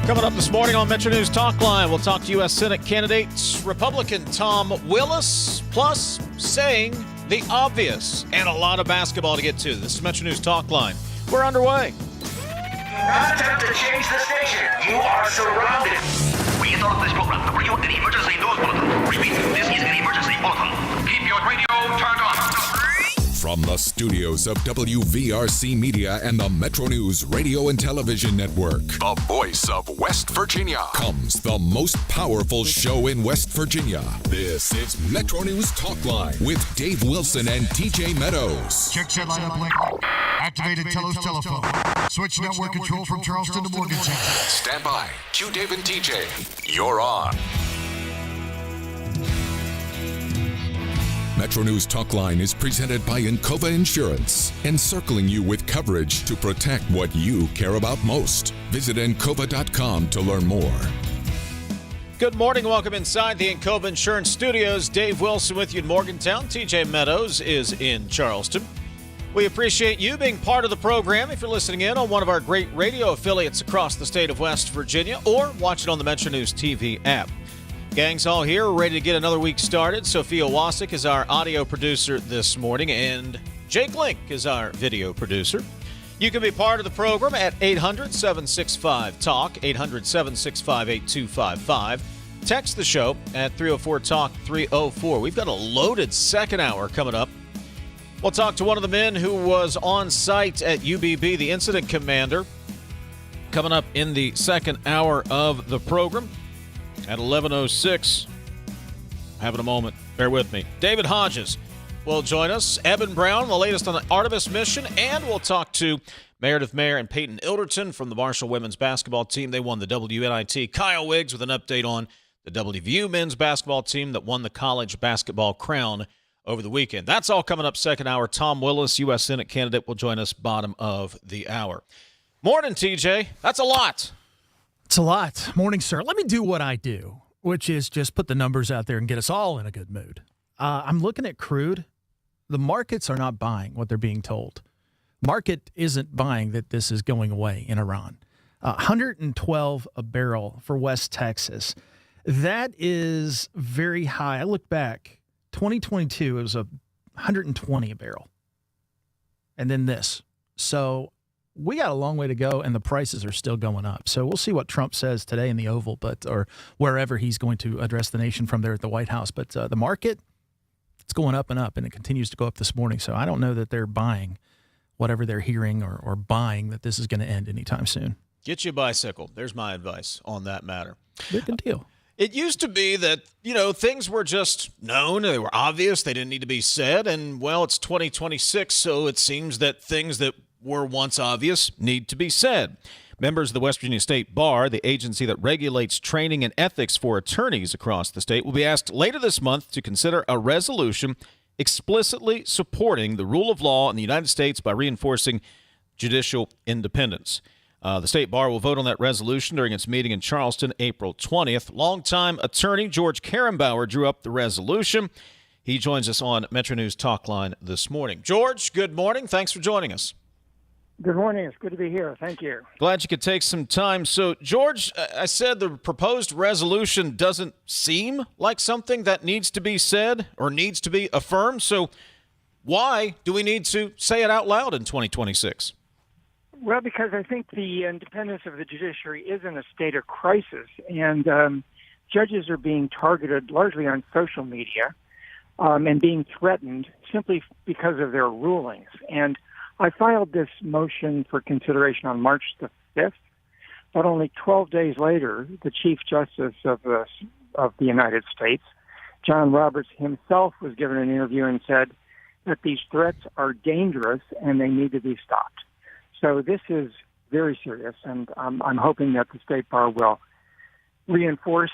Coming up this morning on MetroNews Talkline, we'll talk to U.S. Senate candidate Republican Tom Willis, plus saying the obvious, and a lot of basketball to get to. This is MetroNews Talkline. We're underway. Not attempt to change the station. You are surrounded. We interrupt this program to bring you an emergency news bulletin. Repeat, this is an emergency bulletin. Keep your radio turned on. From the studios of WVRC Media and the MetroNews Radio and Television Network, the voice of West Virginia, comes the most powerful show in West Virginia. This is MetroNews Talkline with Dave Wilson and TJ Meadows. Check set lineup link. Activated Telos telephone. Switch network control from Charleston to Morgantown. Stand by. Q Dave and TJ. You're on. MetroNews Talkline is presented by Encova Insurance, encircling you with coverage to protect what you care about most. Visit Encova.com to learn more. Good morning. Welcome inside the Encova Insurance Studios. Dave Wilson with you in Morgantown. TJ Meadows is in Charleston. We appreciate you being part of the program. If you're listening in on one of our great radio affiliates across the state of West Virginia or watching on the MetroNews TV app. Gang's all here. We're ready to get another week started. Sophia Wasik is our audio producer this morning, and Jake Link is our video producer. You can be part of the program at 800-765-TALK, 800-765-8255. Text the show at 304-TALK-304. We've got a loaded second hour coming up. We'll talk to one of the men who was on site at UBB, the incident commander, coming up in the second hour of the program. At 11:06, having a moment. Bear with me. David Hodges will join us. Eben Brown, the latest on the Artemis mission. And we'll talk to Meredith, Maier, and Peyton Illderton from the Marshall women's basketball team. They won the WNIT. Kyle Wiggs with an update on the WVU men's basketball team that won the college basketball crown over the weekend. That's all coming up second hour. Tom Willis, U.S. Senate candidate, will join us bottom of the hour. Morning, TJ. That's a lot. It's a lot. Morning, sir. Let me do what I do, which is just put the numbers out there and get us all in a good mood. I'm looking at crude. The markets are not buying what they're being told. Market isn't buying that this is going away in Iran. 112 a barrel for West Texas. That is very high. I look back, 2022, it was 120 a barrel. And then this. So we got a long way to go, and the prices are still going up. So we'll see what Trump says today in the Oval, or wherever he's going to address the nation from there at the White House. But the market, it's going up, and it continues to go up this morning. So I don't know that they're buying whatever they're hearing or buying that this is going to end anytime soon. Get you a bicycle. There's my advice on that matter. Good deal. It used to be that, things were just known. They were obvious. They didn't need to be said. And, well, it's 2026, so it seems that things that were once obvious need to be said. Members of the West Virginia State Bar, the agency that regulates training and ethics for attorneys across the state, will be asked later this month to consider a resolution explicitly supporting the rule of law in the United States by reinforcing judicial independence. The State Bar will vote on that resolution during its meeting in Charleston, April 20th. Longtime attorney George Carenbauer drew up the resolution. He joins us on MetroNews Talkline this morning. George, good morning. Thanks for joining us. Good morning. It's good to be here. Thank you. Glad you could take some time. So, George, I said the proposed resolution doesn't seem like something that needs to be said or needs to be affirmed. So why do we need to say it out loud in 2026? Well, because I think the independence of the judiciary is in a state of crisis, and judges are being targeted largely on social media and being threatened simply because of their rulings. And I filed this motion for consideration on March the 5th, but only 12 days later, the Chief Justice of the United States, John Roberts himself, was given an interview and said that these threats are dangerous and they need to be stopped. So this is very serious, and I'm hoping that the State Bar will reinforce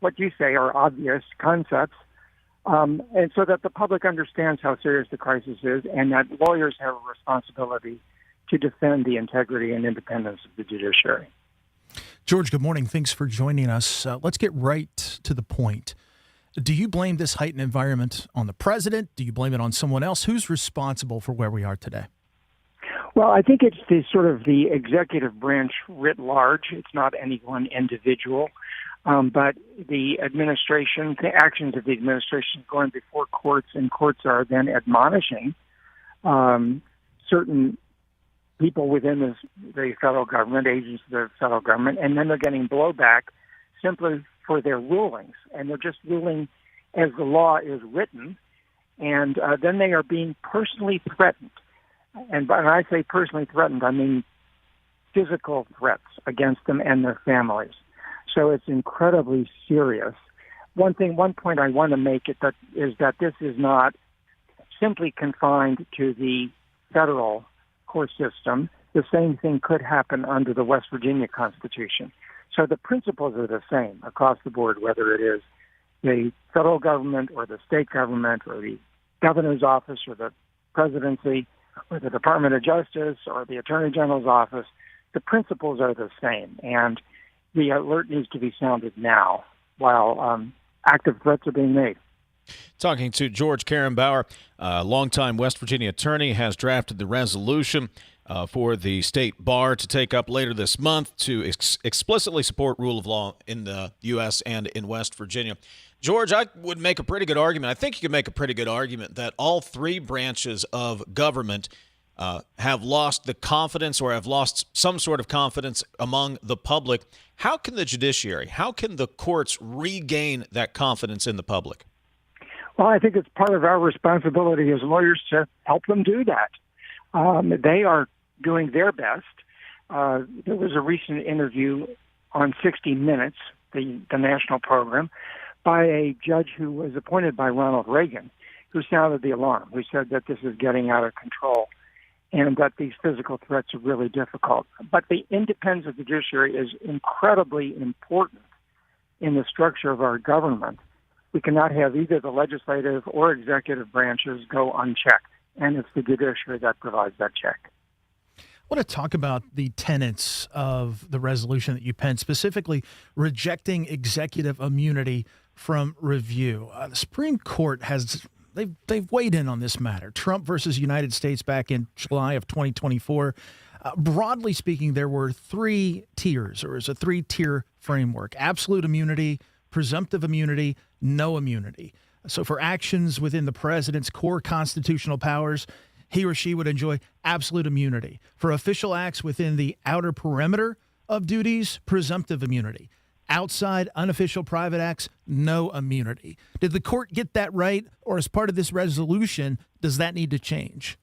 what you say are obvious concepts, and so that the public understands how serious the crisis is, and that lawyers have a responsibility to defend the integrity and independence of the judiciary. George, good morning. Thanks for joining us. Let's get right to the point. Do you blame this heightened environment on the president? Do you blame it on someone else? Who's responsible for where we are today? Well, I think it's the executive branch writ large. It's not any one individual, but the administration, the actions of the administration going before courts, and courts are then admonishing certain people within the federal government, agents of the federal government, and then they're getting blowback simply for their rulings, and they're just ruling as the law is written, and then they are being personally threatened. And when I say personally threatened, I mean physical threats against them and their families. So it's incredibly serious. One point I want to make is that this is not simply confined to the federal court system. The same thing could happen under the West Virginia Constitution. So the principles are the same across the board, whether it is the federal government or the state government or the governor's office or the presidency or the Department of Justice or the Attorney General's office. The principles are the same, and the alert needs to be sounded now while active threats are being made. Talking to George Carenbauer, a longtime West Virginia attorney, has drafted the resolution for the state bar to take up later this month to explicitly support rule of law in the U.S. and in West Virginia. George, I would make a pretty good argument. I think you could make a pretty good argument that all three branches of government have lost the confidence or have lost some sort of confidence among the public. How can the judiciary, how can the courts regain that confidence in the public? Well, I think it's part of our responsibility as lawyers to help them do that. They are doing their best. There was a recent interview on 60 Minutes, the national program, by a judge who was appointed by Ronald Reagan, who sounded the alarm, who said that this is getting out of control and that these physical threats are really difficult. But the independence of the judiciary is incredibly important in the structure of our government. We cannot have either the legislative or executive branches go unchecked, and it's the judiciary that provides that check. I want to talk about the tenets of the resolution that you penned, specifically rejecting executive immunity from review. The Supreme Court they've weighed in on this matter. Trump versus United States back in July of 2024. Broadly speaking, there were three tiers, or it was a three-tier framework: absolute immunity, presumptive immunity, no immunity. So for actions within the president's core constitutional powers, he or she would enjoy absolute immunity. For official acts within the outer perimeter of duties, presumptive immunity. Outside unofficial private acts, no immunity. Did the court get that right, or as part of this resolution, does that need to change?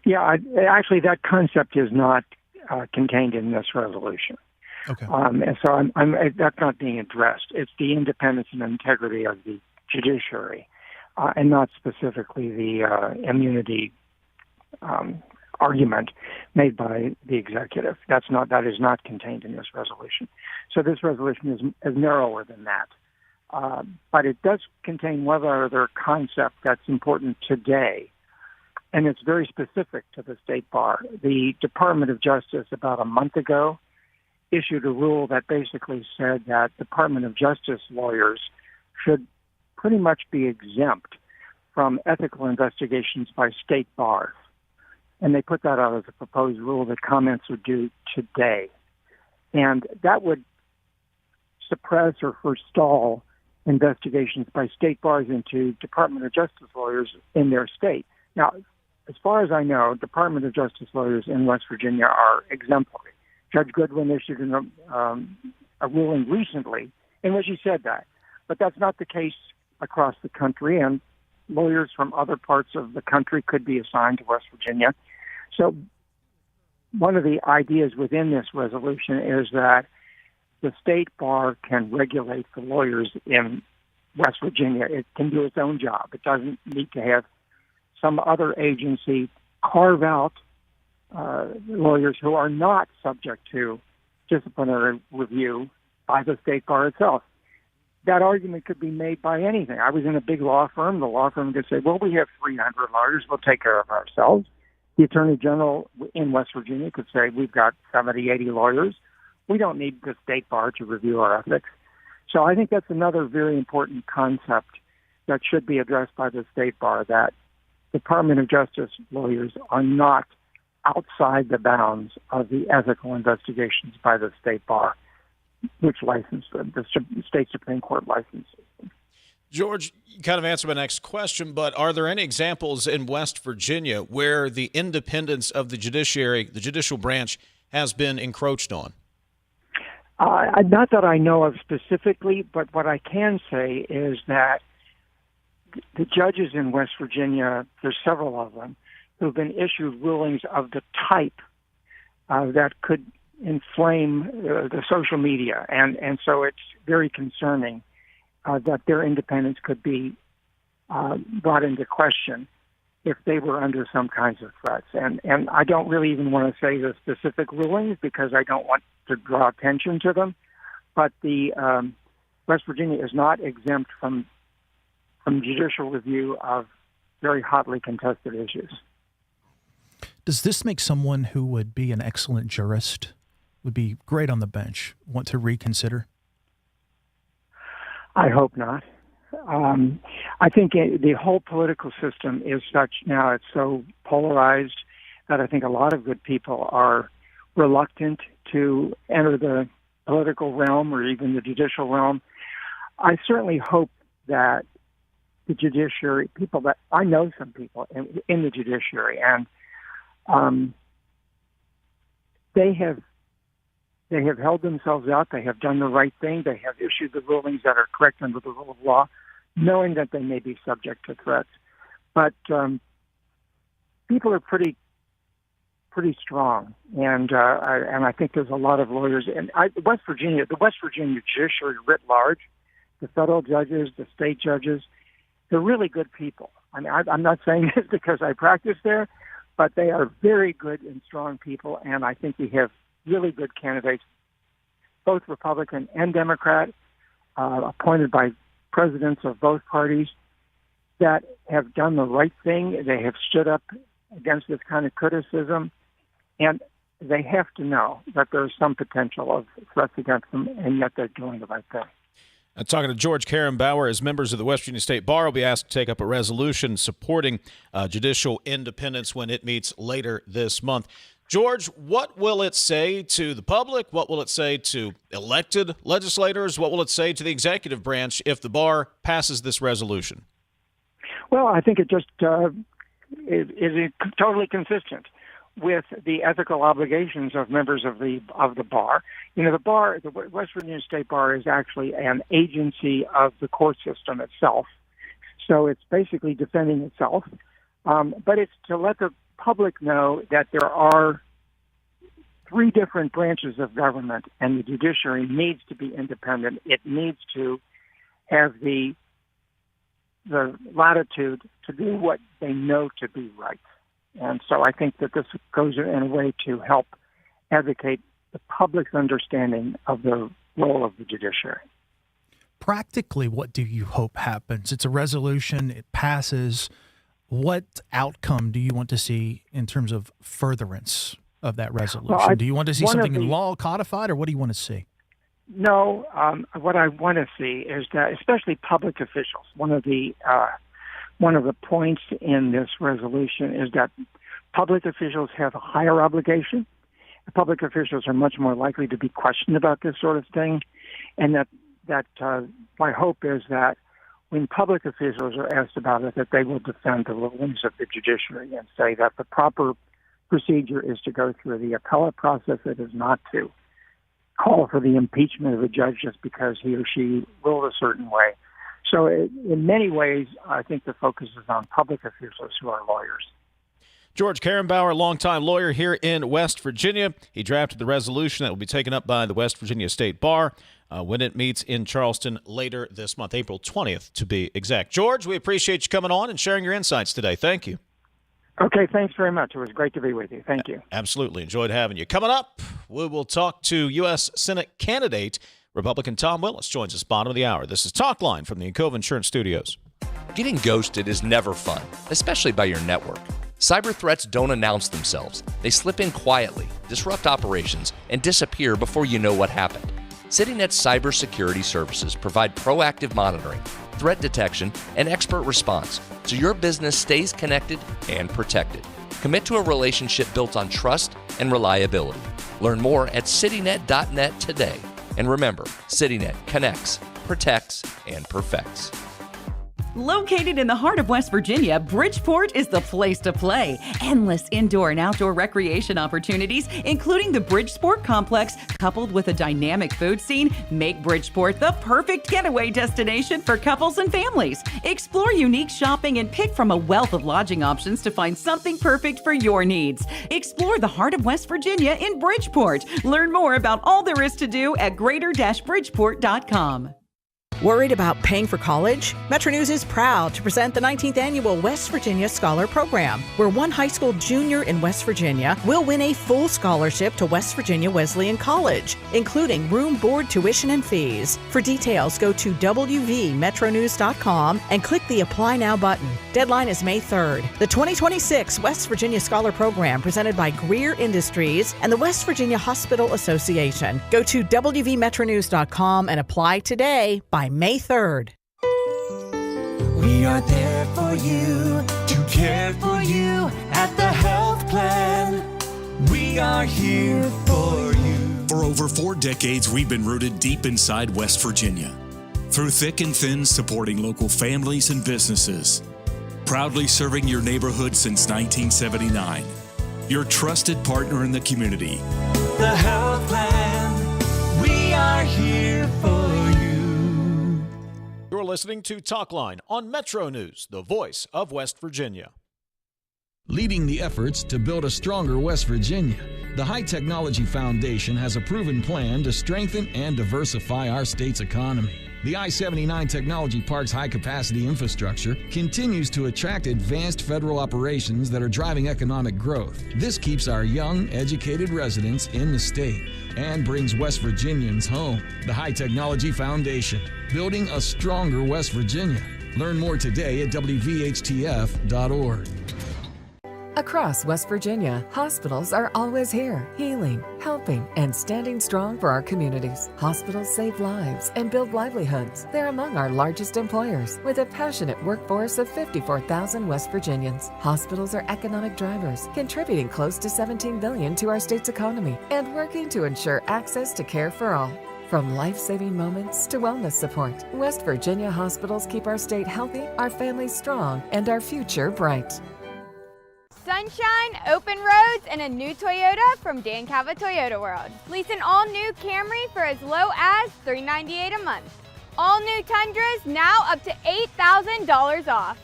Yeah, actually, that concept is not contained in this resolution. Okay. And so that's not being addressed. It's the independence and integrity of the judiciary, and not specifically the immunity argument made by the executive. That is not contained in this resolution. So this resolution is narrower than that. But it does contain one other concept that's important today, and it's very specific to the state bar. The Department of Justice about a month ago issued a rule that basically said that Department of Justice lawyers should pretty much be exempt from ethical investigations by state bars. And they put that out as a proposed rule that comments are due today. And that would suppress or forestall investigations by state bars into Department of Justice lawyers in their state. Now, as far as I know, Department of Justice lawyers in West Virginia are exemplary. Judge Goodwin issued a ruling recently in which he said that. But that's not the case across the country, and lawyers from other parts of the country could be assigned to West Virginia. So one of the ideas within this resolution is that the state bar can regulate the lawyers in West Virginia. It can do its own job. It doesn't need to have some other agency carve out lawyers who are not subject to disciplinary review by the state bar itself. That argument could be made by anything. I was in a big law firm. The law firm could say, well, we have 300 lawyers. We'll take care of ourselves. The Attorney General in West Virginia could say, we've got 70, 80 lawyers. We don't need the state bar to review our ethics. So I think that's another very important concept that should be addressed by the state bar, that Department of Justice lawyers are not outside the bounds of the ethical investigations by the state bar, which licensed them, the state Supreme Court licenses them. George, you kind of answered my next question, but are there any examples in West Virginia where the independence of the judiciary, the judicial branch, has been encroached on? Not that I know of specifically, but what I can say is that the judges in West Virginia, there's several of them, who've been issued rulings of the type that could inflame the social media. And so it's very concerning that their independence could be brought into question if they were under some kinds of threats. And I don't really even want to say the specific rulings because I don't want to draw attention to them. But the West Virginia is not exempt from judicial review of very hotly contested issues. Does this make someone who would be an excellent jurist, would be great on the bench, want to reconsider? I hope not. I think the whole political system is such now, it's so polarized that I think a lot of good people are reluctant to enter the political realm or even the judicial realm. I certainly hope that the judiciary, people that I know some people in the judiciary, and they have held themselves out. They have done the right thing. They have issued the rulings that are correct under the rule of law, knowing that they may be subject to threats. But people are pretty strong, and I think there's a lot of lawyers. And the West Virginia judiciary writ large, the federal judges, the state judges, they're really good people. I mean, I'm not saying this because I practice there, but they are very good and strong people, and I think we have really good candidates, both Republican and Democrat, appointed by presidents of both parties, that have done the right thing. They have stood up against this kind of criticism, and they have to know that there's some potential of threats against them, and yet they're doing the right thing. Talking to George Carenbauer, as members of the West Virginia State Bar will be asked to take up a resolution supporting judicial independence when it meets later this month. George, what will it say to the public? What will it say to elected legislators? What will it say to the executive branch if the bar passes this resolution? Well, I think it just is totally consistent with the ethical obligations of members of the bar. You know, the West Virginia State Bar is actually an agency of the court system itself, so it's basically defending itself. But it's to let the public know that there are three different branches of government, and the judiciary needs to be independent. It needs to have the latitude to do what they know to be right. And so I think that this goes in a way to help advocate the public's understanding of the role of the judiciary. Practically, what do you hope happens? It's a resolution, it passes. What outcome do you want to see in terms of furtherance of that resolution? Well, do you want to see something in law codified, or what do you want to see? No, what I want to see is that, especially public officials, one of the points in this resolution is that public officials have a higher obligation. Public officials are much more likely to be questioned about this sort of thing, and that my hope is that when public officials are asked about it, that they will defend the rulings of the judiciary and say that the proper procedure is to go through the appellate process. It is not to call for the impeachment of a judge just because he or she ruled a certain way. So in many ways, I think the focus is on public officials who are lawyers. George Carenbauer, longtime lawyer here in West Virginia. He drafted the resolution that will be taken up by the West Virginia State Bar when it meets in Charleston later this month, April 20th to be exact. George, we appreciate you coming on and sharing your insights today. Thank you. Okay, thanks very much. It was great to be with you. Thank you. Absolutely. Enjoyed having you. Coming up, we will talk to U.S. Senate candidate Republican Tom Willis. Joins us bottom of the hour. This is Talkline from the Encova Insurance Studios. Getting ghosted is never fun, especially by your network. Cyber threats don't announce themselves. They slip in quietly, disrupt operations, and disappear before you know what happened. CityNet's cybersecurity services provide proactive monitoring, threat detection, and expert response, so your business stays connected and protected. Commit to a relationship built on trust and reliability. Learn more at citynet.net today. And remember, CityNet connects, protects, and perfects. Located in the heart of West Virginia, Bridgeport is the place to play. Endless indoor and outdoor recreation opportunities, including the Bridgeport Complex, coupled with a dynamic food scene, make Bridgeport the perfect getaway destination for couples and families. Explore unique shopping and pick from a wealth of lodging options to find something perfect for your needs. Explore the heart of West Virginia in Bridgeport. Learn more about all there is to do at greater-bridgeport.com. Worried about paying for college? MetroNews is proud to present the 19th Annual West Virginia Scholar Program, where one high school junior in West Virginia will win a full scholarship to West Virginia Wesleyan College, including room, board, tuition, and fees. For details, go to WBMetroNews.com and click the Apply Now button. Deadline is May 3rd. The 2026 West Virginia Scholar Program, presented by Greer Industries and the West Virginia Hospital Association. Go to WBMetroNews.com and apply today by May 3rd. We are there for you, to care for you at the health plan. We are here for you. For over 4 decades, we've been rooted deep inside West Virginia. Through thick and thin, supporting local families and businesses. Proudly serving your neighborhood since 1979. Your trusted partner in the community. The health plan. We are here for you. You're listening to Talkline on Metro News, the voice of West Virginia. Leading the efforts to build a stronger West Virginia, the High Technology Foundation has a proven plan to strengthen and diversify our state's economy. The I-79 Technology Park's high-capacity infrastructure continues to attract advanced federal operations that are driving economic growth. This keeps our young, educated residents in the state and brings West Virginians home. The High Technology Foundation, building a stronger West Virginia. Learn more today at WVHTF.org. Across West Virginia, hospitals are always here, healing, helping, and standing strong for our communities. Hospitals save lives and build livelihoods. They're among our largest employers, with a passionate workforce of 54,000 West Virginians. Hospitals are economic drivers, contributing close to $17 billion to our state's economy and working to ensure access to care for all. From life-saving moments to wellness support, West Virginia hospitals keep our state healthy, our families strong, and our future bright. Sunshine, open roads, and a new Toyota from Dan Cava Toyota World. Lease an all-new Camry for as low as $398 a month. All new Tundras now up to $8,000 off.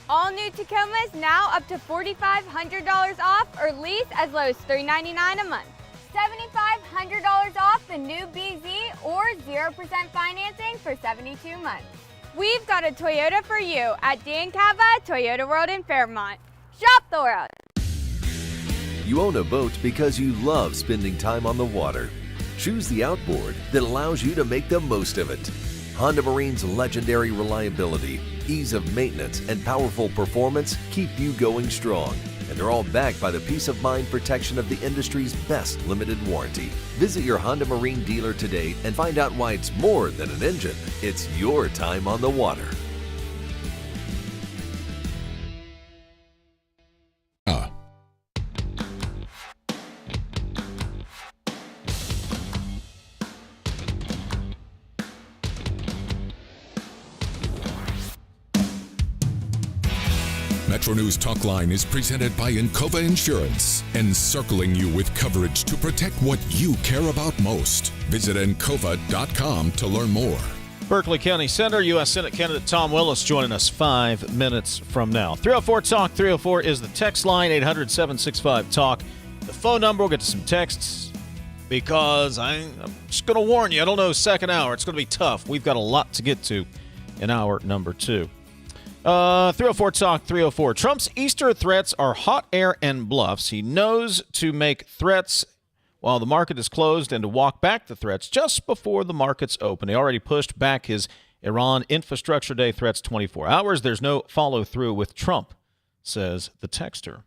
All new Tacomas now up to $4,500 off or lease as low as $399 a month. $7,500 off the new BZ or 0% financing for 72 months. We've got a Toyota for you at Dan Cava Toyota World in Fairmont. Shop the world. You own a boat because you love spending time on the water. Choose the outboard that allows you to make the most of it. Honda Marine's legendary reliability, ease of maintenance, and powerful performance keep you going strong. And they're all backed by the peace of mind protection of the industry's best limited warranty. Visit your Honda Marine dealer today and find out why it's more than an engine. It's your time on the water. MetroNews Talkline is presented by Encova Insurance, encircling you with coverage to protect what you care about most. Visit Encova.com to learn more. Berkeley County Senator, U.S. Senate candidate Tom Willis joining us 5 minutes from now. 304-TALK, 304 is the text line, 800-765-TALK. The phone number, we'll get to some texts because I'm just going to warn you, I don't know, second hour, it's going to be tough. We've got a lot to get to in hour number 2. 304-TALK, 304. Trump's Easter threats are hot air and bluffs. He knows to make threats while the market is closed and to walk back the threats just before the markets open. He already pushed back his Iran Infrastructure Day threats 24 hours. There's no follow-through with Trump, says the texter.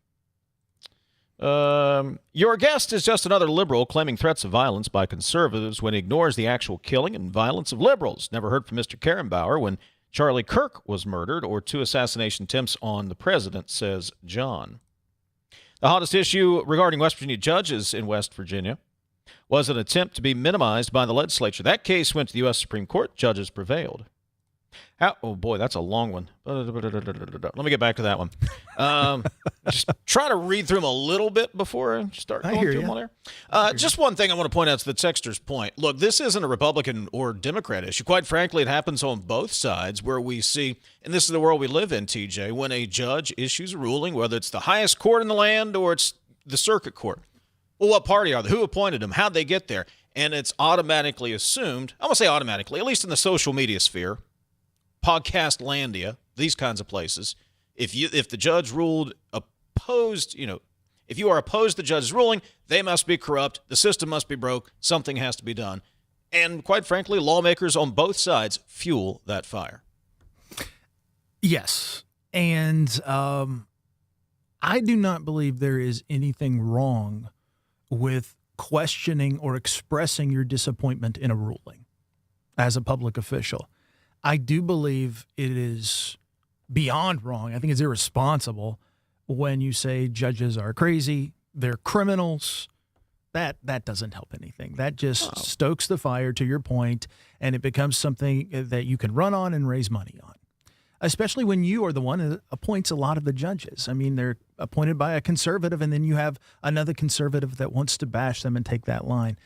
Your guest is just another liberal claiming threats of violence by conservatives when he ignores the actual killing and violence of liberals. Never heard from Mr. Carenbauer when Charlie Kirk was murdered or 2 assassination attempts on the president, says John. The hottest issue regarding West Virginia judges in West Virginia was an attempt to be minimized by the legislature. That case went to the U.S. Supreme Court. Judges prevailed. Oh, boy, that's a long one. Let me get back to that one. Just try to read through them a little bit before I start going through them on there. Just one thing I want to point out to the texter's point. Look, this isn't a Republican or Democrat issue. Quite frankly, it happens on both sides where we see, and this is the world we live in, TJ, when a judge issues a ruling, whether it's the highest court in the land or it's the circuit court. Well, what party are they? Who appointed them? How'd they get there? And it's automatically assumed, I won't say automatically, at least in the social media sphere, Podcast Landia, these kinds of places, if the judge ruled opposed, if you are opposed to the judge's ruling, they must be corrupt, the system must be broke, something has to be done. And quite frankly, lawmakers on both sides fuel that fire. Yes. And I do not believe there is anything wrong with questioning or expressing your disappointment in a ruling as a public official. I do believe it is beyond wrong. I think it's irresponsible when you say judges are crazy, they're criminals. That doesn't help anything. That just stokes the fire, to your point, and it becomes something that you can run on and raise money on, especially when you are the one that appoints a lot of the judges. I mean, they're appointed by a conservative, and then you have another conservative that wants to bash them and take that line.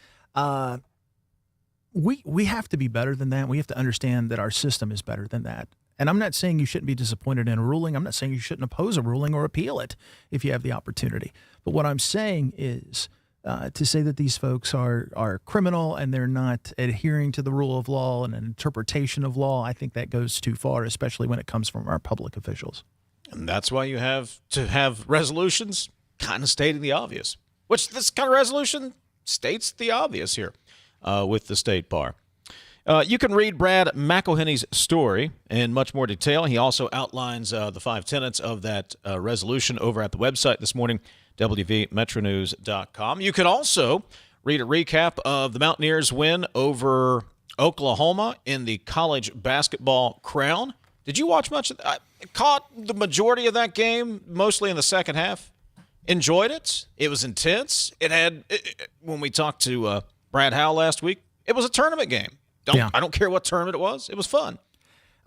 We have to be better than that. We have to understand that our system is better than that. And I'm not saying you shouldn't be disappointed in a ruling. I'm not saying you shouldn't oppose a ruling or appeal it if you have the opportunity. But what I'm saying is to say that these folks are criminal and they're not adhering to the rule of law and an interpretation of law, I think that goes too far, especially when it comes from our public officials. And that's why you have to have resolutions kind of stating the obvious, which this kind of resolution states the obvious here. With the State Bar. You can read Brad McElhenney's story in much more detail. He also outlines the 5 tenets of that resolution over at the website this morning, WVMetroNews.com. You can also read a recap of the Mountaineers' win over Oklahoma in the college basketball crown. Did you watch much of that? I caught the majority of that game, mostly in the second half. Enjoyed it. It was intense. When we talked to Brad Howell last week, it was a tournament game. I don't care what tournament it was. It was fun.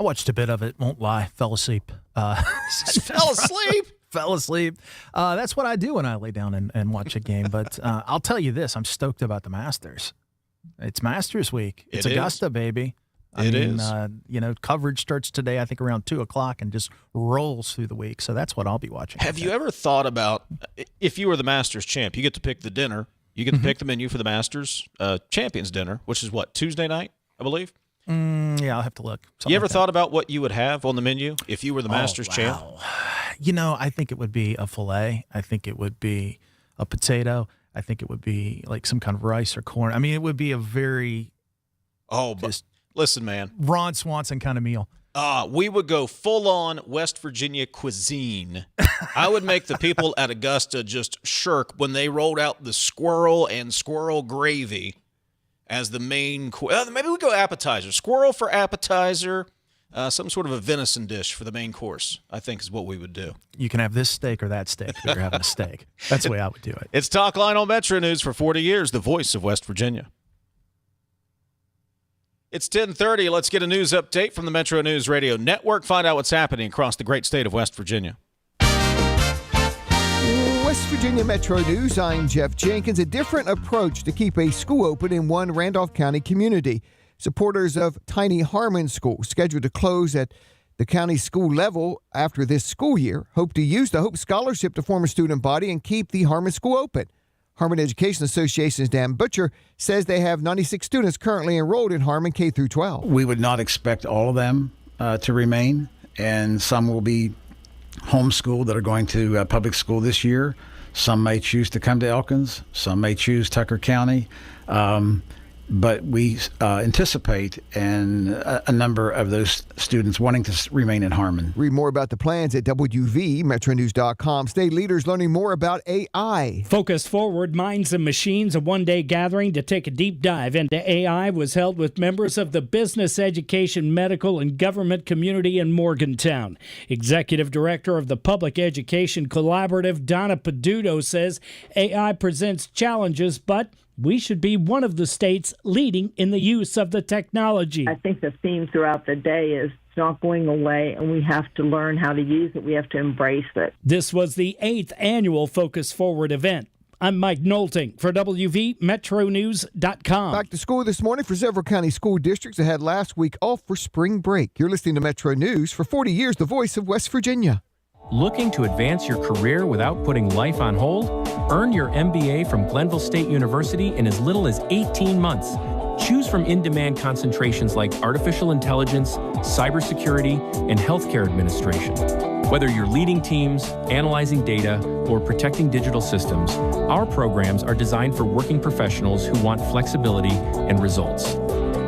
I watched a bit of it, won't lie. Fell asleep. Fell asleep? Fell asleep. That's what I do when I lay down and watch a game. But I'll tell you this, I'm stoked about the Masters. It's Masters week. It's Augusta, baby. It is. Coverage starts today, I think, around 2 o'clock and just rolls through the week. So that's what I'll be watching. Have you ever thought about, if you were the Masters champ, you get to pick the dinner. You get to pick the menu for the Masters Champions Dinner, which is what, Tuesday night, I believe? Yeah, I'll have to look. You ever thought about what you would have on the menu if you were the Masters champ? I think it would be a filet. I think it would be a potato. I think it would be like some kind of rice or corn. I mean, it would be a very listen, man, Ron Swanson kind of meal. We would go full-on West Virginia cuisine. I would make the people at Augusta just shirk when they rolled out the squirrel and squirrel gravy as the main maybe we go appetizer. Squirrel for appetizer, some sort of a venison dish for the main course, I think is what we would do. You can have this steak or that steak if you're having a steak. That's the way I would do it. It's Talkline on Metro News for 40 years, the voice of West Virginia. It's 10:30. Let's get a news update from the Metro News Radio Network. Find out what's happening across the great state of West Virginia. West Virginia Metro News, I'm Jeff Jenkins. A different approach to keep a school open in one Randolph County community. Supporters of Tiny Harmon School, scheduled to close at the county school level after this school year, hope to use the Hope Scholarship to form a student body and keep the Harmon School open. Harmon Education Association's Dan Butcher says they have 96 students currently enrolled in Harmon K through 12. We would not expect all of them to remain, and some will be homeschooled that are going to public school this year. Some may choose to come to Elkins. Some may choose Tucker County. but we anticipate a number of those students wanting to remain in Harmon. Read more about the plans at WVMetroNews.com. State leaders learning more about AI. Focus Forward Minds and Machines, a one-day gathering to take a deep dive into AI, was held with members of the business, education, medical, and government community in Morgantown. Executive Director of the Public Education Collaborative, Donna Peduto, says AI presents challenges, but we should be one of the states leading in the use of the technology. I think the theme throughout the day is it's not going away, and we have to learn how to use it. We have to embrace it. This was the 8th annual Focus Forward event. I'm Mike Nolting for WVMetroNews.com. Back to school this morning for several county school districts that had last week off for spring break. You're listening to Metro News. For 40 years, the voice of West Virginia. Looking to advance your career without putting life on hold? Earn your MBA from Glenville State University in as little as 18 months. Choose from in-demand concentrations like artificial intelligence, cybersecurity, and healthcare administration. Whether you're leading teams, analyzing data, or protecting digital systems, our programs are designed for working professionals who want flexibility and results.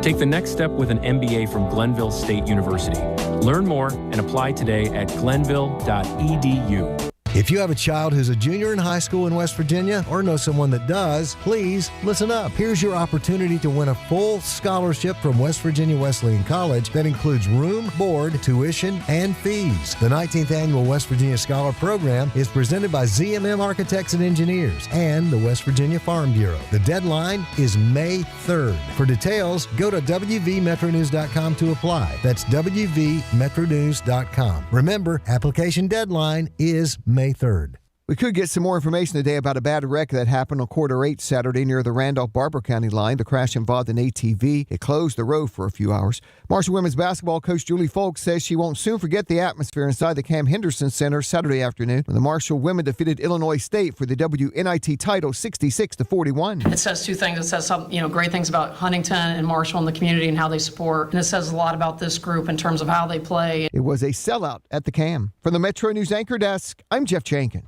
Take the next step with an MBA from Glenville State University. Learn more and apply today at glenville.edu. If you have a child who's a junior in high school in West Virginia or know someone that does, please listen up. Here's your opportunity to win a full scholarship from West Virginia Wesleyan College that includes room, board, tuition, and fees. The 19th Annual West Virginia Scholar Program is presented by ZMM Architects and Engineers and the West Virginia Farm Bureau. The deadline is May 3rd. For details, go to WVMetroNews.com to apply. That's WVMetroNews.com. Remember, application deadline is May 3rd. We could get some more information today about a bad wreck that happened on Quarter 8 Saturday near the Randolph-Barber County line. The crash involved an ATV. It closed the road for a few hours. Marshall women's basketball coach Julie Folks says she won't soon forget the atmosphere inside the Cam Henderson Center Saturday afternoon when the Marshall women defeated Illinois State for the WNIT title 66-41. It says two things. It says some, great things about Huntington and Marshall and the community and how they support. And it says a lot about this group in terms of how they play. It was a sellout at the Cam. From the Metro News Anchor Desk, I'm Jeff Jankin.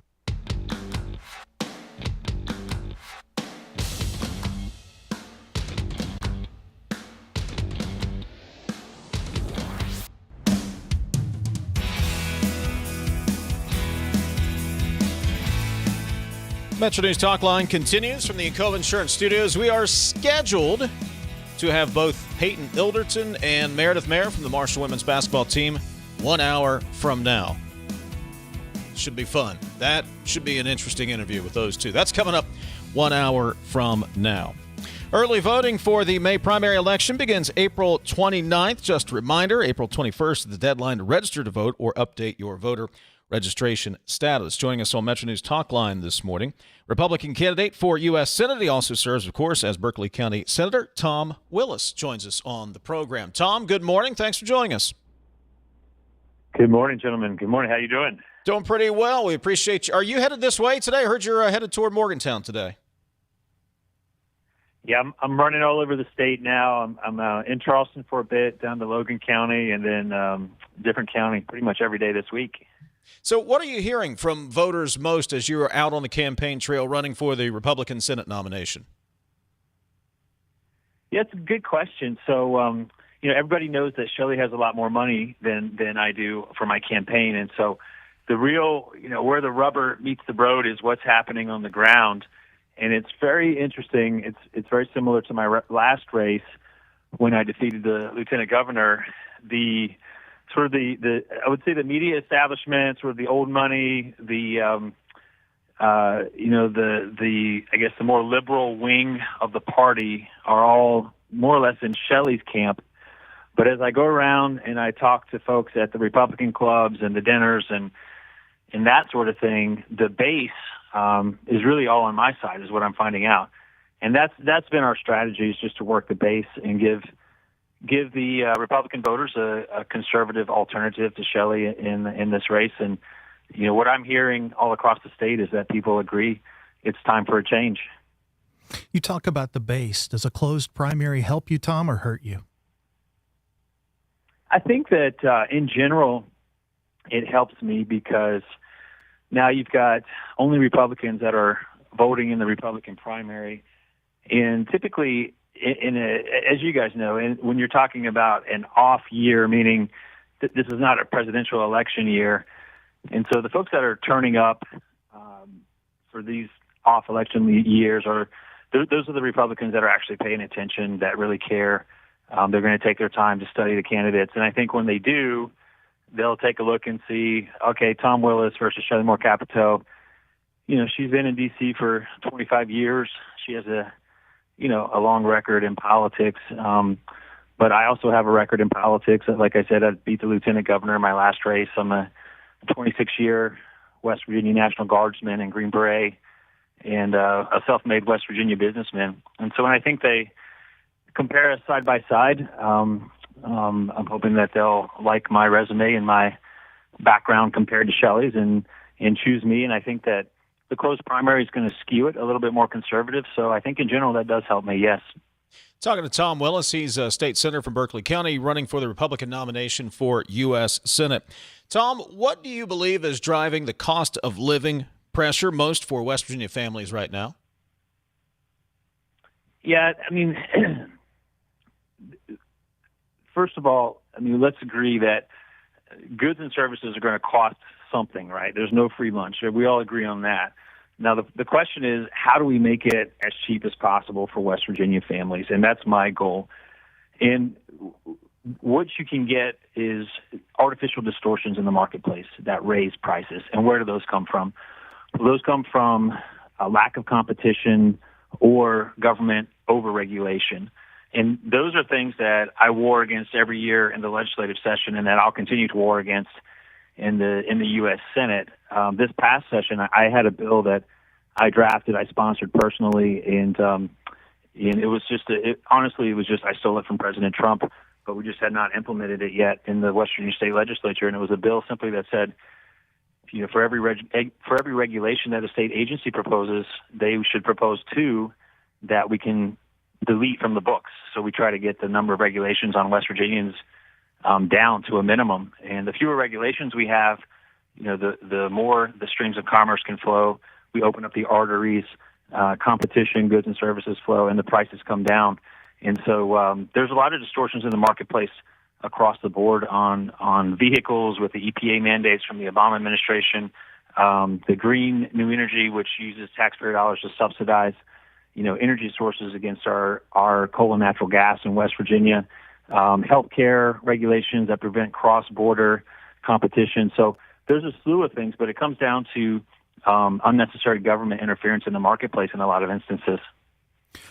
Metro News Talkline continues from the Cove Insurance Studios. We are scheduled to have both Peyton Illderton and Meredith Maier from the Marshall women's basketball team 1 hour from now. Should be fun. That should be an interesting interview with those two. That's coming up 1 hour from now. Early voting for the May primary election begins April 29th. Just a reminder, April 21st is the deadline to register to vote or update your voter registration status. Joining us on Metro News Talkline this morning, Republican candidate for U.S. Senate. He also serves, of course, as Berkeley County Senator. Tom Willis joins us on the program. Tom, good morning. Thanks for joining us. Good morning, gentlemen. Good morning. How you doing? Doing pretty well. We appreciate you. Are you headed this way today? I heard you're headed toward Morgantown today. Yeah, I'm running all over the state now. I'm in Charleston for a bit, down to Logan County, and then different county pretty much every day this week. So what are you hearing from voters most as you are out on the campaign trail running for the Republican Senate nomination? Yeah, it's a good question. So, everybody knows that Shelley has a lot more money than I do for my campaign. And so the real, where the rubber meets the road is what's happening on the ground. And it's very interesting. It's very similar to my last race when I defeated the lieutenant governor. I would say the media establishment, sort of the old money, the I guess the more liberal wing of the party are all more or less in Shelley's camp. But as I go around and I talk to folks at the Republican clubs and the dinners and that sort of thing, the base is really all on my side, is what I'm finding out. And that's been our strategy, is just to work the base and give the Republican voters a conservative alternative to Shelley in this race. And, what I'm hearing all across the state is that people agree it's time for a change. You talk about the base. Does a closed primary help you, Tom, or hurt you? I think that in general, it helps me because now you've got only Republicans that are voting in the Republican primary. And typically, as you guys know, and when you're talking about an off year, meaning that this is not a presidential election year, and so the folks that are turning up for these off election years those are the Republicans that are actually paying attention, that really care. They're going to take their time to study the candidates, and I think when they do, they'll take a look and see, okay, Tom Willis versus Shelley Moore Capito. She's been in D.C. for 25 years. She has a long record in politics. But I also have a record in politics. Like I said, I beat the lieutenant governor in my last race. I'm a 26-year West Virginia National Guardsman and Green Beret, and a self-made West Virginia businessman. And so when I think they compare us side by side, I'm hoping that they'll like my resume and my background compared to Shelley's and choose me. And I think that the closed primary is going to skew it a little bit more conservative. So I think in general that does help me, yes. Talking to Tom Willis, he's a state senator from Berkeley County, running for the Republican nomination for U.S. Senate. Tom, what do you believe is driving the cost of living pressure most for West Virginia families right now? Yeah, I mean, first of all, let's agree that goods and services are going to cost something, right? There's no free lunch. We all agree on that. Now, the question is, how do we make it as cheap as possible for West Virginia families? And that's my goal. And what you can get is artificial distortions in the marketplace that raise prices. And where do those come from? Well, those come from a lack of competition or government overregulation. And those are things that I war against every year in the legislative session, and that I'll continue to war against in the U.S. Senate. This past session, I had a bill that I drafted, I sponsored personally, and it was just, honestly, it was just I stole it from President Trump, but we just had not implemented it yet in the West Virginia State Legislature. And it was a bill simply that said, for every regulation that a state agency proposes, they should propose two that we can delete from the books. So we try to get the number of regulations on West Virginians down to a minimum. And the fewer regulations we have, the more the streams of commerce can flow. We open up the arteries, competition, goods and services flow, and the prices come down. And so there's a lot of distortions in the marketplace across the board on vehicles with the EPA mandates from the Obama administration, the green new energy, which uses taxpayer dollars to subsidize, energy sources against our coal and natural gas in West Virginia, healthcare regulations that prevent cross-border competition. So there's a slew of things, but it comes down to unnecessary government interference in the marketplace in a lot of instances.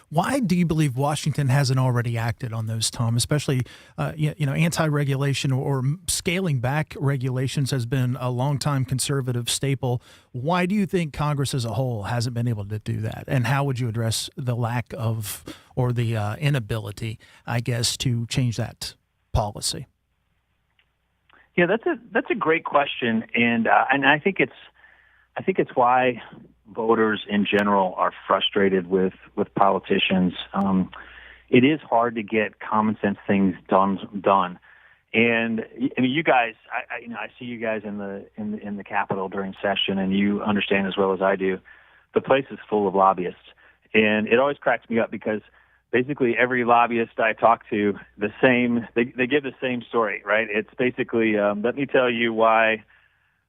Why do you believe Washington hasn't already acted on those, Tom? Especially, anti-regulation or scaling back regulations has been a longtime conservative staple. Why do you think Congress as a whole hasn't been able to do that? And how would you address the lack of or the inability, I guess, to change that policy? Yeah, that's a great question, and I think it's why voters in general are frustrated with politicians. It is hard to get common sense things done. And you guys, I see you guys in the Capitol during session, and you understand as well as I do. The place is full of lobbyists, and it always cracks me up because basically every lobbyist I talk to, they give the same story, right? It's basically, let me tell you why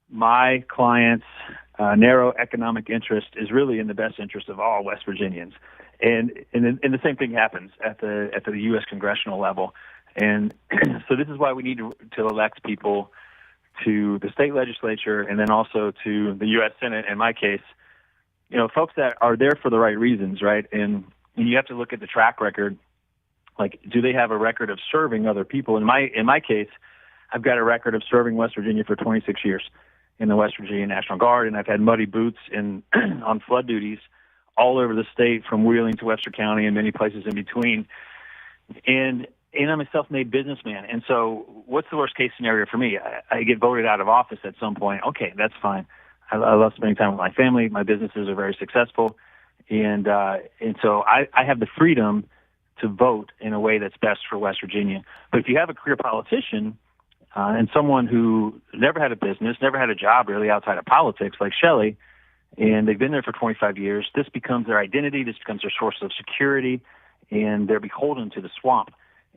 my client's narrow economic interest is really in the best interest of all West Virginians. And the same thing happens at the U.S. congressional level. And so this is why we need to elect people to the state legislature and then also to the U.S. Senate, in my case, folks that are there for the right reasons, right? And you have to look at the track record. Like, do they have a record of serving other people? In my case, I've got a record of serving West Virginia for 26 years in the West Virginia National Guard, and I've had muddy boots on flood duties all over the state, from Wheeling to Webster County and many places in between. And I'm a self-made businessman. And so what's the worst case scenario for me? I get voted out of office at some point. Okay, that's fine. I love spending time with my family. My businesses are very successful. And so I have the freedom to vote in a way that's best for West Virginia. But if you have a career politician and someone who never had a business, never had a job really outside of politics, like Shelley, and they've been there for 25 years, this becomes their identity, this becomes their source of security, and they're beholden to the swamp.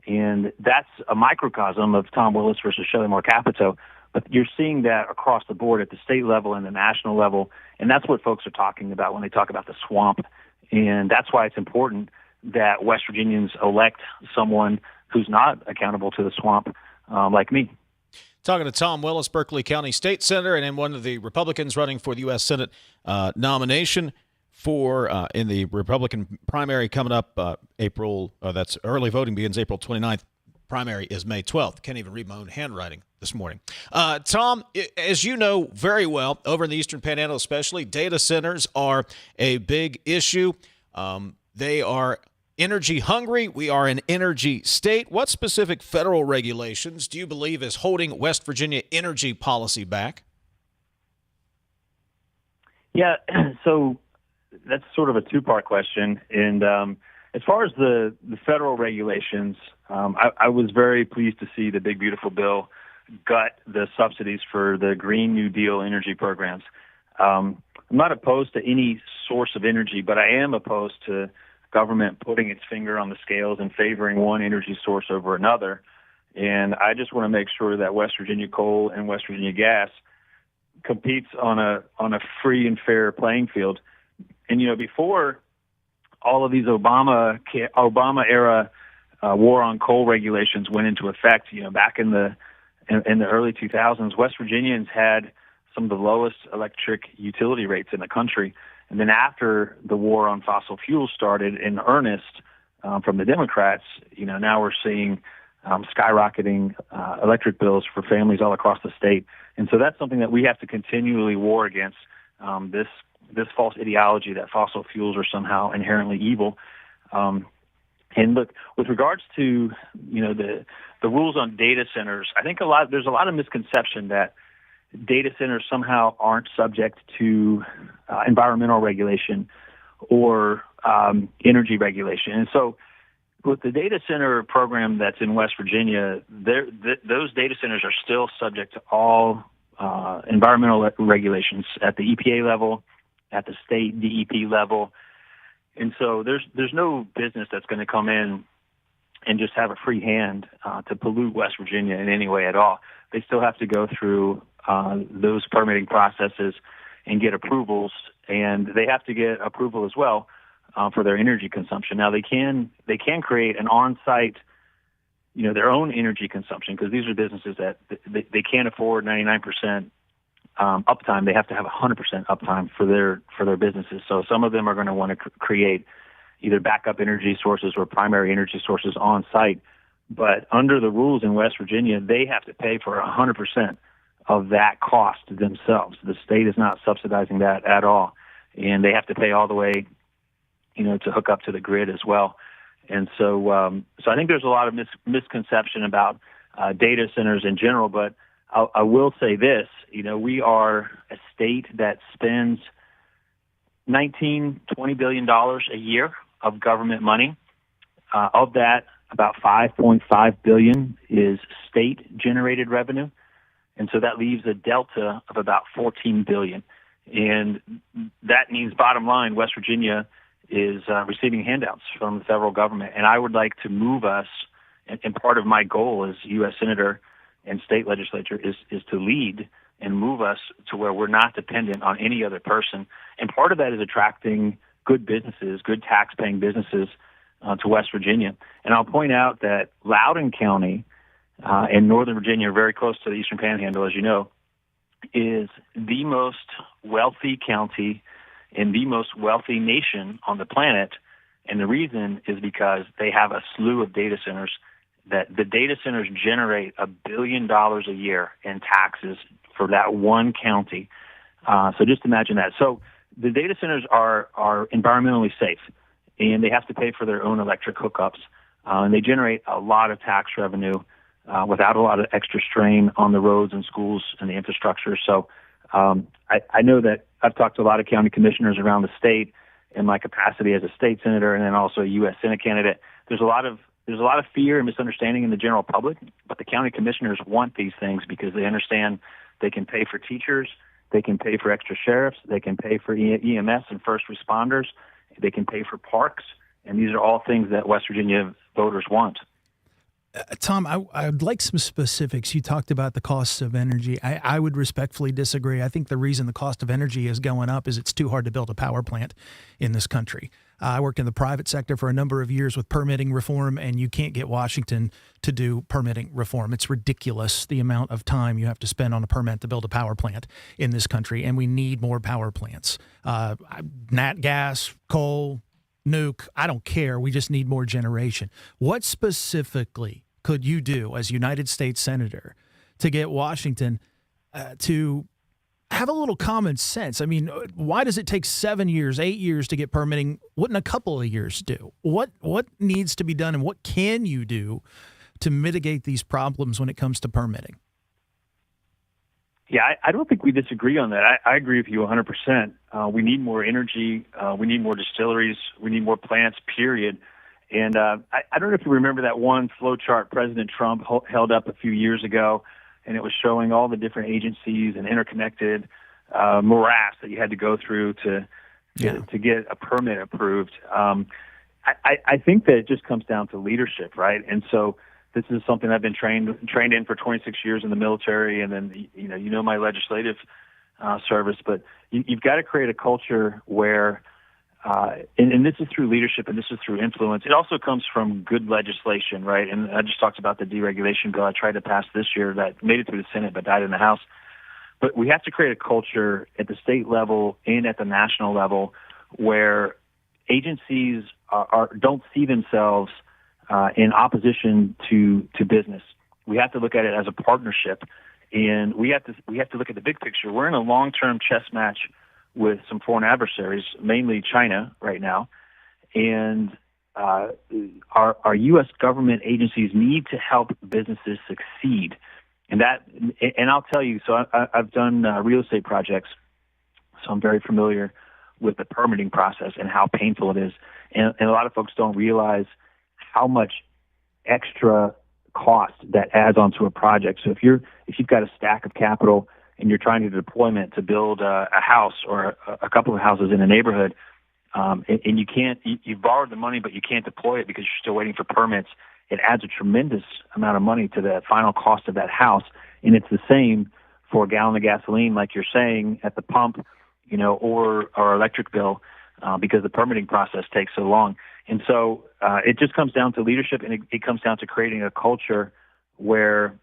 And that's a microcosm of Tom Willis versus Shelley Moore Capito. But you're seeing that across the board at the state level and the national level, and that's what folks are talking about when they talk about the swamp. And that's why it's important that West Virginians elect someone who's not accountable to the swamp, like me. Talking to Tom Willis, Berkeley County State Senator, and then one of the Republicans running for the U.S. Senate nomination for in the Republican primary coming up April. That's early voting begins April 29th. Primary is May 12th. Can't even read my own handwriting this morning. Tom, as you know very well, over in the Eastern Panhandle especially, data centers are a big issue. They are energy hungry. We are an energy state. What specific federal regulations do you believe is holding West Virginia energy policy back? Yeah, so that's sort of a two-part question. And as far as the federal regulations, I was very pleased to see the Big Beautiful Bill gut the subsidies for the Green New Deal energy programs. I'm not opposed to any source of energy, but I am opposed to government putting its finger on the scales and favoring one energy source over another. And I just want to make sure that West Virginia Coal and West Virginia Gas competes on a free and fair playing field. And, you know, before all of these Obama era war on coal regulations went into effect, you know, back in the early 2000s, West Virginians had some of the lowest electric utility rates in the country. And then after the war on fossil fuels started in earnest from the Democrats, you know, now we're seeing skyrocketing electric bills for families all across the state. And so that's something that we have to continually war against, this false ideology that fossil fuels are somehow inherently evil. And look, with regards to, you know, the rules on data centers, I think there's a lot of misconception that data centers somehow aren't subject to environmental regulation or energy regulation. And so with the data center program that's in West Virginia, those data centers are still subject to all environmental regulations at the EPA level, at the state DEP level. And so there's no business that's going to come in and just have a free hand to pollute West Virginia in any way at all. They still have to go through those permitting processes and get approvals, and they have to get approval as well for their energy consumption. Now they can create an on-site, you know, their own energy consumption, because these are businesses that they can't afford 99% uptime. They have to have 100% uptime for their businesses. So some of them are going to want to create either backup energy sources or primary energy sources on site. But under the rules in West Virginia, they have to pay for 100% of that cost themselves. The state is not subsidizing that at all, and they have to pay all the way, you know, to hook up to the grid as well. And so I think there's a lot of misconception about data centers in general. But I will say this: you know, we are a state that spends $19-20 billion a year of government money. Of that, about $5.5 billion is state-generated revenue. And so that leaves a delta of about $14 billion. And that means, bottom line, West Virginia is receiving handouts from the federal government. And I would like to move us, and part of my goal as U.S. Senator and state legislature is to lead and move us to where we're not dependent on any other person. And part of that is attracting good businesses, good tax-paying businesses to West Virginia. And I'll point out that Loudoun County in Northern Virginia, very close to the Eastern Panhandle, as you know, is the most wealthy county in the most wealthy nation on the planet. And the reason is because they have a slew of data centers that the data centers generate $1 billion a year in taxes for that one county. So just imagine that. So the data centers are environmentally safe, and they have to pay for their own electric hookups. And they generate a lot of tax revenue without a lot of extra strain on the roads and schools and the infrastructure. So I know that I've talked to a lot of county commissioners around the state in my capacity as a state senator and then also a U.S. Senate candidate. There's a lot of fear and misunderstanding in the general public, but the county commissioners want these things because they understand they can pay for teachers, they can pay for extra sheriffs, they can pay for EMS and first responders, they can pay for parks, And these are all things that West Virginia voters want. Tom, I'd like some specifics. You talked about the costs of energy. I would respectfully disagree. I think the reason the cost of energy is going up is it's too hard to build a power plant in this country. I worked in the private sector for a number of years with permitting reform, and you can't get Washington to do permitting reform. It's ridiculous the amount of time you have to spend on a permit to build a power plant in this country, and we need more power plants. Nat gas, coal, nuke, I don't care. We just need more generation. What specifically could you do as United States Senator to get Washington to have a little common sense? I mean, why does it take 7 years, 8 years to get permitting? Wouldn't a couple of years do? What needs to be done, and what can you do to mitigate these problems when it comes to permitting? Yeah, I don't think we disagree on that. I agree with you 100%. We need more energy. We need more distilleries. We need more plants, period. And I don't know if you remember that one flow chart President Trump held up a few years ago, and it was showing all the different agencies and interconnected morass that you had to go through to get a permit approved. I think that it just comes down to leadership, right? And so this is something I've been trained in for 26 years in the military, and then you know my legislative service. But you've got to create a culture where, and this is through leadership, and this is through influence. It also comes from good legislation, right? And I just talked about the deregulation bill I tried to pass this year that made it through the Senate but died in the House. But we have to create a culture at the state level and at the national level where agencies don't see themselves in opposition to business. We have to look at it as a partnership, and we have to look at the big picture. We're in a long-term chess match with some foreign adversaries, mainly China right now, and our U.S. government agencies need to help businesses succeed. And I'll tell you, so I've done real estate projects, so I'm very familiar with the permitting process and how painful it is. And a lot of folks don't realize how much extra cost that adds onto a project. So if you've got a stack of capital and you're trying to deployment to build a house or a couple of houses in a neighborhood, and you've borrowed the money, but you can't deploy it because you're still waiting for permits, it adds a tremendous amount of money to the final cost of that house. And it's the same for a gallon of gasoline, like you're saying, at the pump, or our electric bill, because the permitting process takes so long. And so it just comes down to leadership, and it comes down to creating a culture where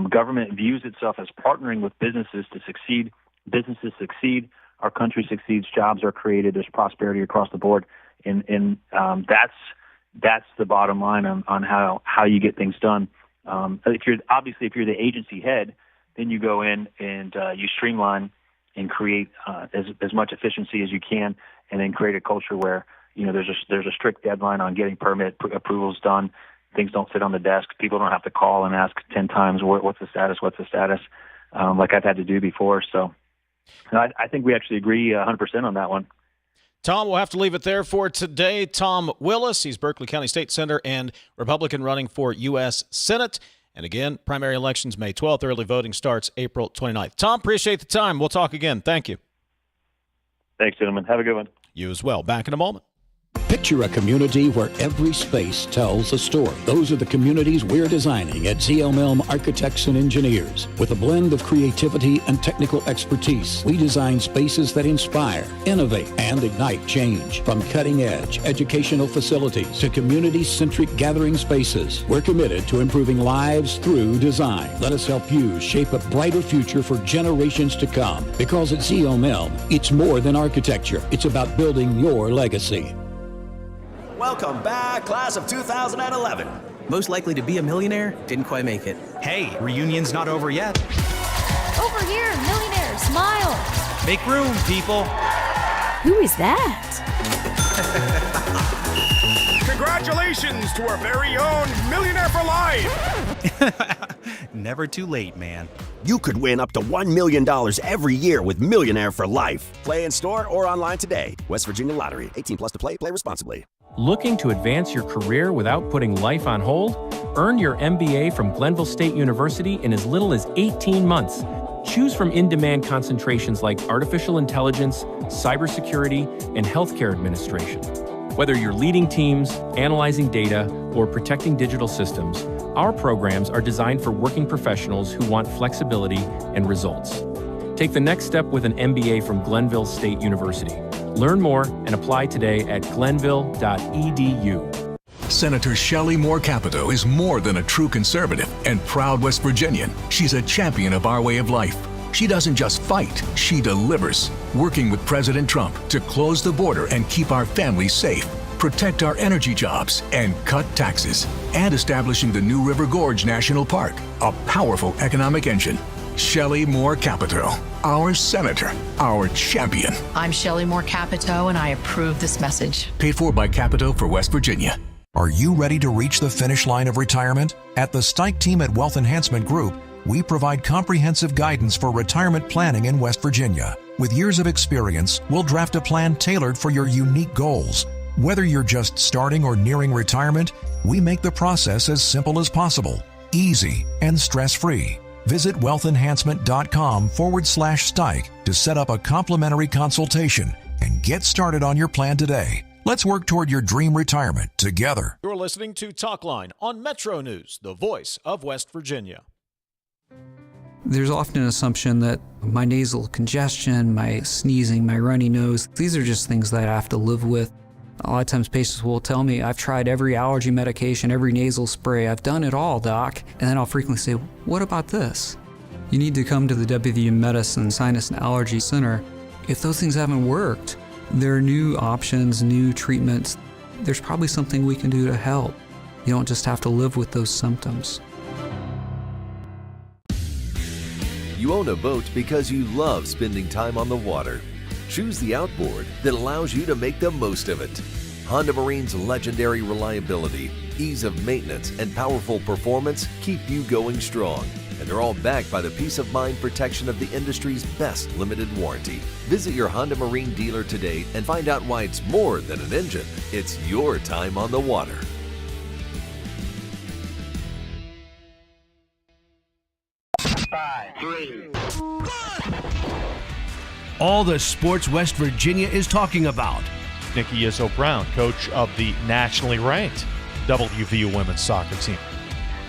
government views itself as partnering with businesses to succeed. Businesses succeed, our country succeeds, jobs are created, there's prosperity across the board, and that's the bottom line on how you get things done. If you're the agency head, then you go in and you streamline and create as much efficiency as you can, and then create a culture where there's a strict deadline on getting permit approvals done. Things don't sit on the desk. People don't have to call and ask 10 times, what's the status, like I've had to do before. So I think we actually agree 100% on that one. Tom, we'll have to leave it there for today. Tom Willis, he's Berkeley County State Senator and Republican running for U.S. Senate. And again, primary elections May 12th. Early voting starts April 29th. Tom, appreciate the time. We'll talk again. Thank you. Thanks, gentlemen. Have a good one. You as well. Back in a moment. Picture a community where every space tells a story. Those are the communities we're designing at ZLM Architects and Engineers. With a blend of creativity and technical expertise, we design spaces that inspire, innovate, and ignite change. From cutting-edge educational facilities to community-centric gathering spaces, we're committed to improving lives through design. Let us help you shape a brighter future for generations to come. Because at ZLM, it's more than architecture. It's about building your legacy. Welcome back, class of 2011. Most likely to be a millionaire, didn't quite make it. Hey, reunion's not over yet. Over here, millionaire, smile. Make room, people. Who is that? Congratulations to our very own Millionaire for Life. Never too late, man. You could win up to $1 million every year with Millionaire for Life. Play in store or online today. West Virginia Lottery. 18 plus to play. Play responsibly. Looking to advance your career without putting life on hold? Earn your MBA from Glenville State University in as little as 18 months. Choose from in-demand concentrations like artificial intelligence, cybersecurity, and healthcare administration. Whether you're leading teams, analyzing data, or protecting digital systems, our programs are designed for working professionals who want flexibility and results. Take the next step with an MBA from Glenville State University. Learn more and apply today at glenville.edu. Senator Shelley Moore Capito is more than a true conservative and proud West Virginian. She's a champion of our way of life. She doesn't just fight, she delivers, working with President Trump to close the border and keep our families safe, protect our energy jobs, and cut taxes, and establishing the New River Gorge National Park, a powerful economic engine. Shelley Moore Capito, our senator, our champion. I'm Shelley Moore Capito, and I approve this message. Paid for by Capito for West Virginia. Are you ready to reach the finish line of retirement? At the Stike team at Wealth Enhancement Group, we provide comprehensive guidance for retirement planning in West Virginia. With years of experience, we'll draft a plan tailored for your unique goals. Whether you're just starting or nearing retirement, we make the process as simple as possible, easy, and stress-free. Visit wealthenhancement.com/Stike to set up a complimentary consultation and get started on your plan today. Let's work toward your dream retirement together. You're listening to Talkline on Metro News, the voice of West Virginia. There's often an assumption that my nasal congestion, my sneezing, my runny nose, these are just things that I have to live with. A lot of times patients will tell me, I've tried every allergy medication, every nasal spray, I've done it all, doc. And then I'll frequently say, what about this? You need to come to the WVU Medicine Sinus and Allergy Center. If those things haven't worked, there are new options, new treatments. There's probably something we can do to help. You don't just have to live with those symptoms. You own a boat because you love spending time on the water. Choose the outboard that allows you to make the most of it. Honda Marine's legendary reliability, ease of maintenance, and powerful performance keep you going strong. And they're all backed by the peace of mind protection of the industry's best limited warranty. Visit your Honda Marine dealer today and find out why it's more than an engine. It's your time on the water. All the sports West Virginia is talking about. Nikki Izzo-Brown, coach of the nationally ranked WVU women's soccer team.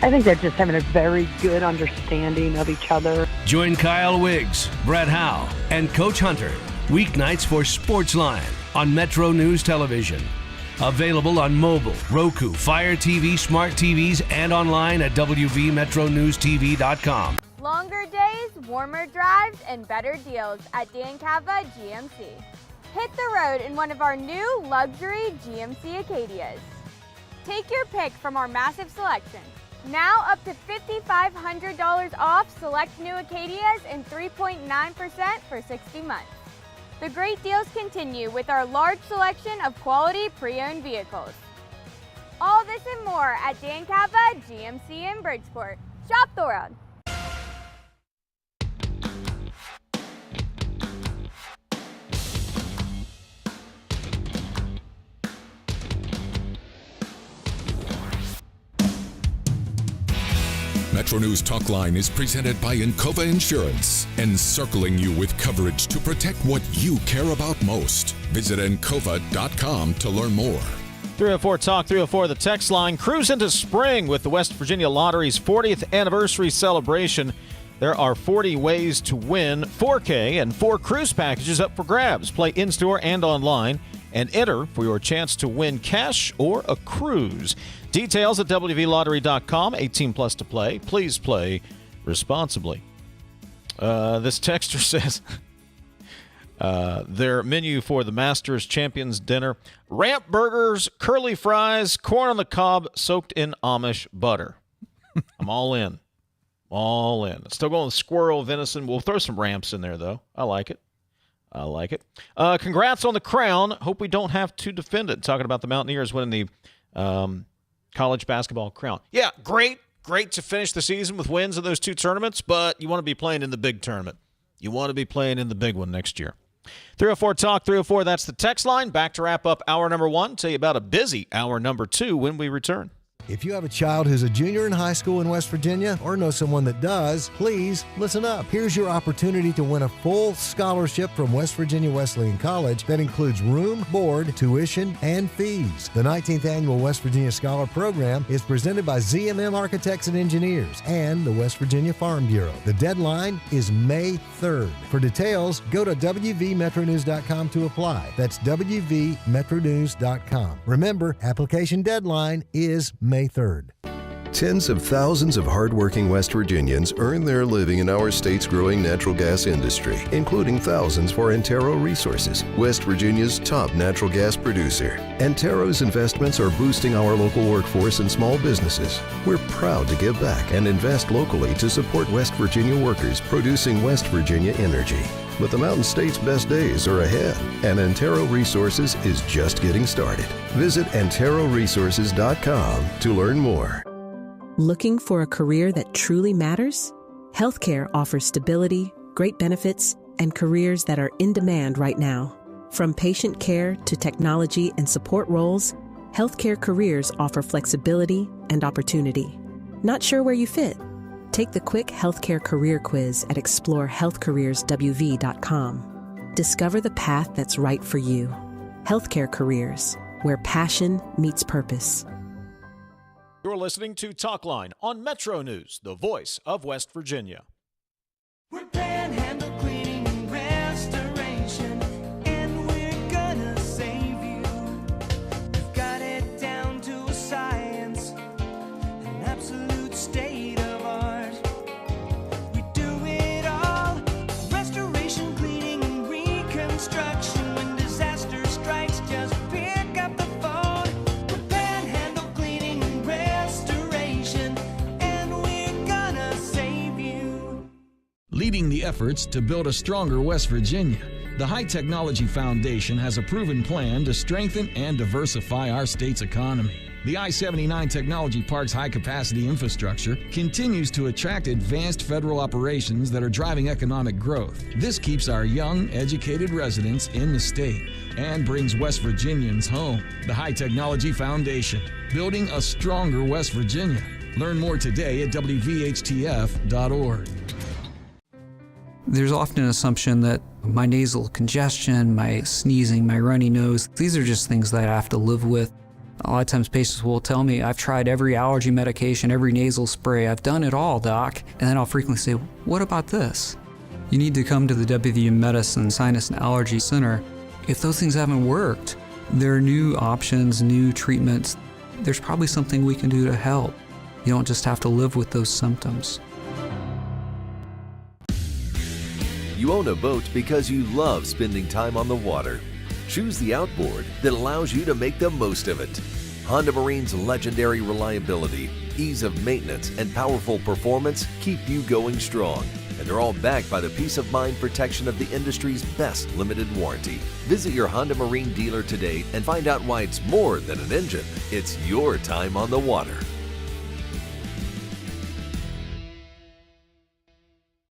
I think they're just having a very good understanding of each other. Join Kyle Wiggs, Brett Howe, and Coach Hunter weeknights for Sportsline on Metro News Television. Available on mobile, Roku, Fire TV, smart TVs, and online at WVMetroNewsTV.com. Longer days, warmer drives, and better deals at Dan Cava GMC. Hit the road in one of our new luxury GMC Acadias. Take your pick from our massive selection. Now up to $5,500 off select new Acadias and 3.9% for 60 months. The great deals continue with our large selection of quality pre-owned vehicles. All this and more at Dan Cava GMC in Bridgeport. Shop the world. Metro News Talkline is presented by Encova Insurance, encircling you with coverage to protect what you care about most. Visit Encova.com to learn more. 304 Talk, 304 the text line. Cruise into spring with the West Virginia Lottery's 40th anniversary celebration. There are 40 ways to win 4K and 4 cruise packages up for grabs. Play in-store and online and enter for your chance to win cash or a cruise. Details at WVLottery.com. 18 plus to play. Please play responsibly. This texter says their menu for the Masters Champions Dinner: ramp burgers, curly fries, corn on the cob soaked in Amish butter. I'm all in. All in. Still going with squirrel venison. We'll throw some ramps in there, though. I like it. I like it. Congrats on the crown. Hope we don't have to defend it. Talking about the Mountaineers winning the college basketball crown. Yeah, great to finish the season with wins in those 2 tournaments, but you want to be playing in the big tournament. You want to be playing in the big one next year. 304 Talk, 304, that's the text line. Back to wrap up hour number 1. Tell you about a busy hour number 2 when we return. If you have a child who's a junior in high school in West Virginia or know someone that does, please listen up. Here's your opportunity to win a full scholarship from West Virginia Wesleyan College that includes room, board, tuition, and fees. The 19th Annual West Virginia Scholar Program is presented by ZMM Architects and Engineers and the West Virginia Farm Bureau. The deadline is May 3rd. For details, go to WVMetroNews.com to apply. That's WVMetroNews.com. Remember, application deadline is May 3rd. Tens of thousands of hardworking West Virginians earn their living in our state's growing natural gas industry, including thousands for Antero Resources, West Virginia's top natural gas producer. Antero's investments are boosting our local workforce and small businesses. We're proud to give back and invest locally to support West Virginia workers producing West Virginia energy. But the Mountain State's best days are ahead, and Antero Resources is just getting started. Visit AnteroResources.com to learn more. Looking for a career that truly matters? Healthcare offers stability, great benefits, and careers that are in demand right now. From patient care to technology and support roles, healthcare careers offer flexibility and opportunity. Not sure where you fit? Take the quick healthcare career quiz at explorehealthcareerswv.com. Discover the path that's right for you. Healthcare careers, where passion meets purpose. You're listening to Talkline on Metro News, the voice of West Virginia. We're Panhandle Cleaning and Restoration, and we're gonna save you. We've got it down to a science, an absolute state of art. We do it all, restoration, cleaning, and reconstruction. When disaster strikes, just pick up the phone. We're Panhandle Cleaning and Restoration, and we're gonna save you. Leading the efforts to build a stronger West Virginia, the High Technology Foundation has a proven plan to strengthen and diversify our state's economy. The I-79 Technology Park's high-capacity infrastructure continues to attract advanced federal operations that are driving economic growth. This keeps our young, educated residents in the state and brings West Virginians home. The High Technology Foundation, building a stronger West Virginia. Learn more today at WVHTF.org. There's often an assumption that my nasal congestion, my sneezing, my runny nose, these are just things that I have to live with. A lot of times patients will tell me, I've tried every allergy medication, every nasal spray, I've done it all, doc. And then I'll frequently say, what about this? You need to come to the WVU Medicine Sinus and Allergy Center. If those things haven't worked, there are new options, new treatments. There's probably something we can do to help. You don't just have to live with those symptoms. You own a boat because you love spending time on the water. Choose the outboard that allows you to make the most of it. Honda Marine's legendary reliability, ease of maintenance, and powerful performance keep you going strong. And they're all backed by the peace of mind protection of the industry's best limited warranty. Visit your Honda Marine dealer today and find out why it's more than an engine. It's your time on the water.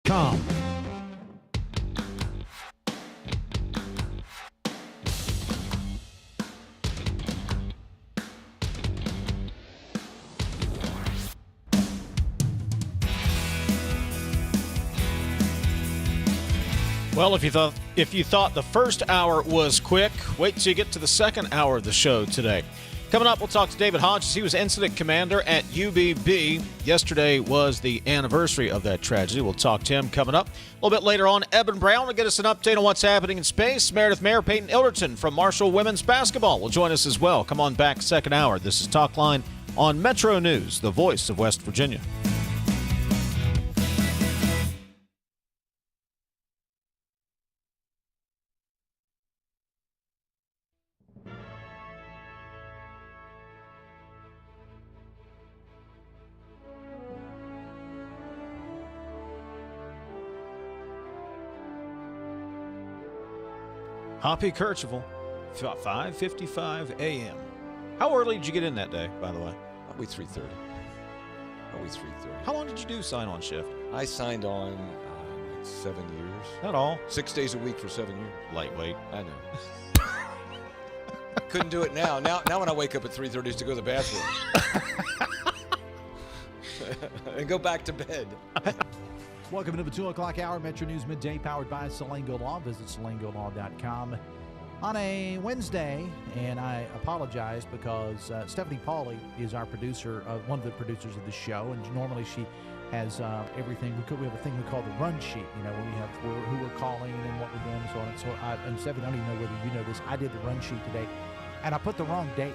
Com. Well, if you thought the first hour was quick, wait till you get to the second hour of the show today. Coming up, we'll talk to David Hodges. He was incident commander at UBB. Yesterday was the anniversary of that tragedy. We'll talk to him coming up. A little bit later on, Eben Brown will get us an update on what's happening in space. Meredith, Maier, Peyton, Illderton from Marshall Women's Basketball will join us as well. Come on back, second hour. This is Talkline on Metro News, the voice of West Virginia. Hoppy Kercheval, 5:55 a.m. How early did you get in that day, by the way? Probably 3:30. Probably 3:30. How long did you do sign-on shift? I signed on like 7 years. Not all. 6 days a week for 7 years. Lightweight. I know. Couldn't do it now. Now when I wake up at 3:30 is to go to the bathroom. And go back to bed. Welcome to the 2 o'clock hour, Metro News Midday, powered by Salango Law. Visit salangolaw.com on a Wednesday, and I apologize because Stephanie Pauly is our producer, one of the producers of the show, and normally she has everything. We have a thing we call the run sheet, when we have who we're calling and what we're doing and so on. And so and Stephanie, I don't even know whether you know this, I did the run sheet today, and I put the wrong date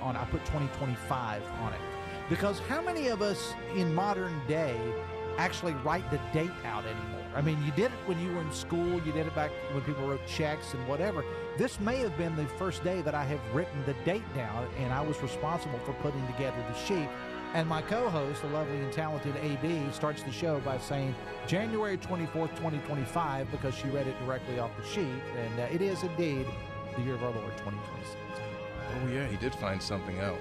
on it. I put 2025 on it. Because how many of us in modern day actually write the date out anymore? I mean, you did it when you were in school, you did it back when people wrote checks and whatever. This may have been the first day that I have written the date down, and I was responsible for putting together the sheet. And my co-host, the lovely and talented AB, starts the show by saying January 24th, 2025, because she read it directly off the sheet. And it is indeed the year of our Lord, 2026. Oh, yeah, he did find something out.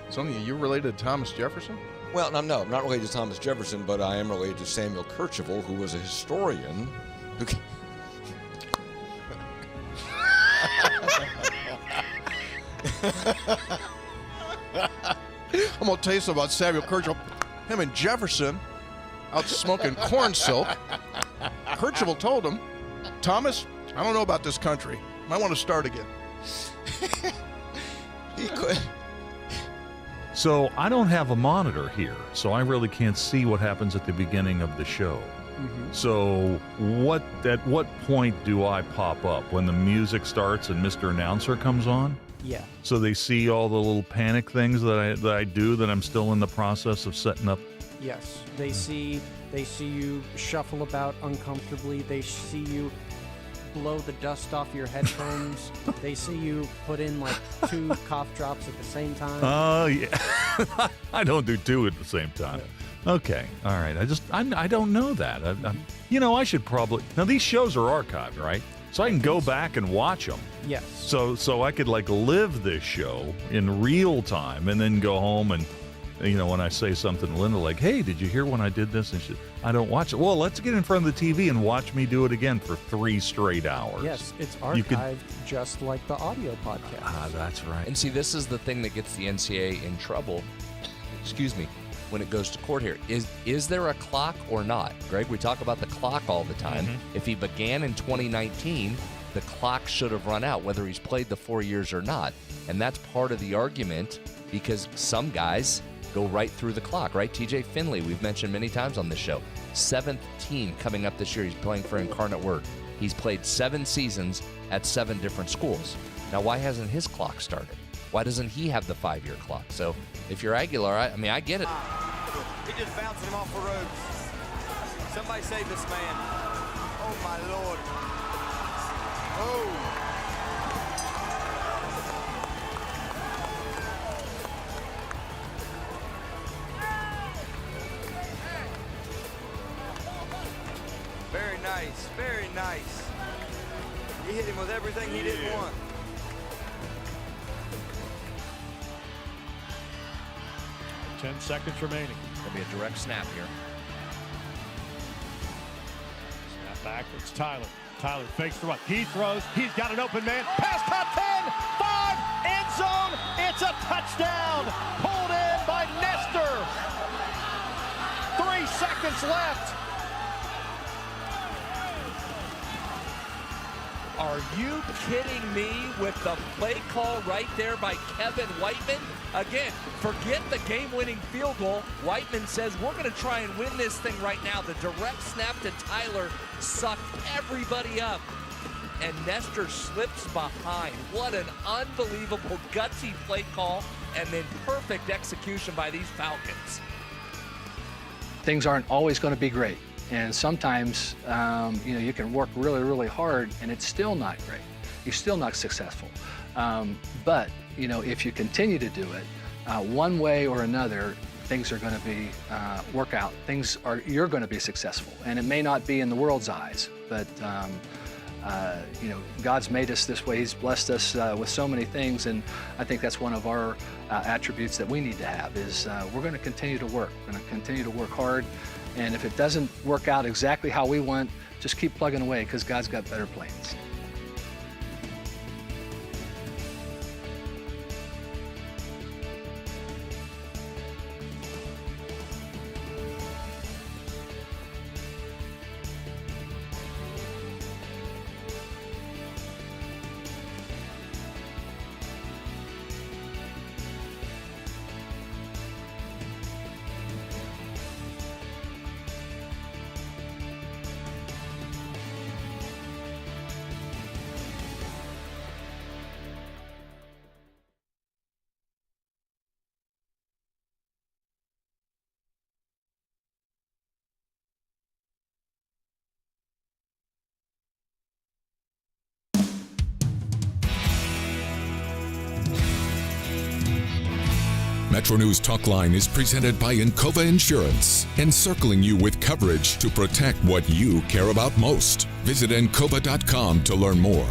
Something, you're related to Thomas Jefferson? Well, no, I'm not related to Thomas Jefferson, but I am related to Samuel Kercheval, who was a historian. I'm going to tell you something about Samuel Kercheval. Him and Jefferson out smoking corn silk. Kercheval told him, Thomas, I don't know about this country. Might want to start again. He could. So I don't have a monitor here, so I really can't see what happens at the beginning of the show. Mm-hmm. So at what point do I pop up? When the music starts and Mr. Announcer comes on? Yeah. So they see all the little panic things that I do that I'm still in the process of setting up? Yes. They see you shuffle about uncomfortably. They see you blow the dust off your headphones. They see you put in like 2 cough drops at the same time. Oh, yeah. I don't do 2 at the same time. Yeah. Okay. All right. I don't know that. I should probably. Now, these shows are archived, right? So I can go back and watch them. Yes. So I could live this show in real time and then go home and, when I say something to Linda like, hey, did you hear when I did this? And I don't watch it. Well, let's get in front of the TV and watch me do it again for 3 straight hours. Yes, it's archived just like the audio podcast. Ah, that's right. And see, this is the thing that gets the NCAA in trouble, when it goes to court here. Is there a clock or not? Greg, we talk about the clock all the time. Mm-hmm. If he began in 2019, the clock should have run out, whether he's played the 4 years or not. And that's part of the argument, because some guys go right through the clock, right? TJ Finley, we've mentioned many times on this show. 7th team coming up this year. He's playing for Incarnate Word. He's played 7 seasons at 7 different schools. Now, why hasn't his clock started? Why doesn't he have the 5-year clock? So if you're Aguilar, I get it. He just bouncing him off the ropes. Somebody save this man. Oh, my Lord. Oh. Very nice, very nice. He hit him with everything he didn't want. Yeah. 10 seconds remaining. There'll be a direct snap here. Snap back, it's Tyler. Tyler fakes the run. He throws, he's got an open man. Pass top 10, 5, end zone. It's a touchdown. Pulled in by Nestor. 3 seconds left. Are you kidding me with the play call right there by Kevin Whiteman? Again, forget the game-winning field goal. Whiteman says, we're going to try and win this thing right now. The direct snap to Tyler sucked everybody up, and Nestor slips behind. What an unbelievable gutsy play call, and then perfect execution by these Falcons. Things aren't always going to be great. And sometimes, you can work really, really hard and it's still not great. You're still not successful. But, if you continue to do it, one way or another, things are going to be, work out. You're going to be successful. And it may not be in the world's eyes, but, God's made us this way. He's blessed us with so many things. And I think that's one of our attributes that we need to have is we're going to continue to work. We're going to continue to work hard. And if it doesn't work out exactly how we want, just keep plugging away because God's got better plans. MetroNews Talkline is presented by Encova Insurance, encircling you with coverage to protect what you care about most. Visit Encova.com to learn more.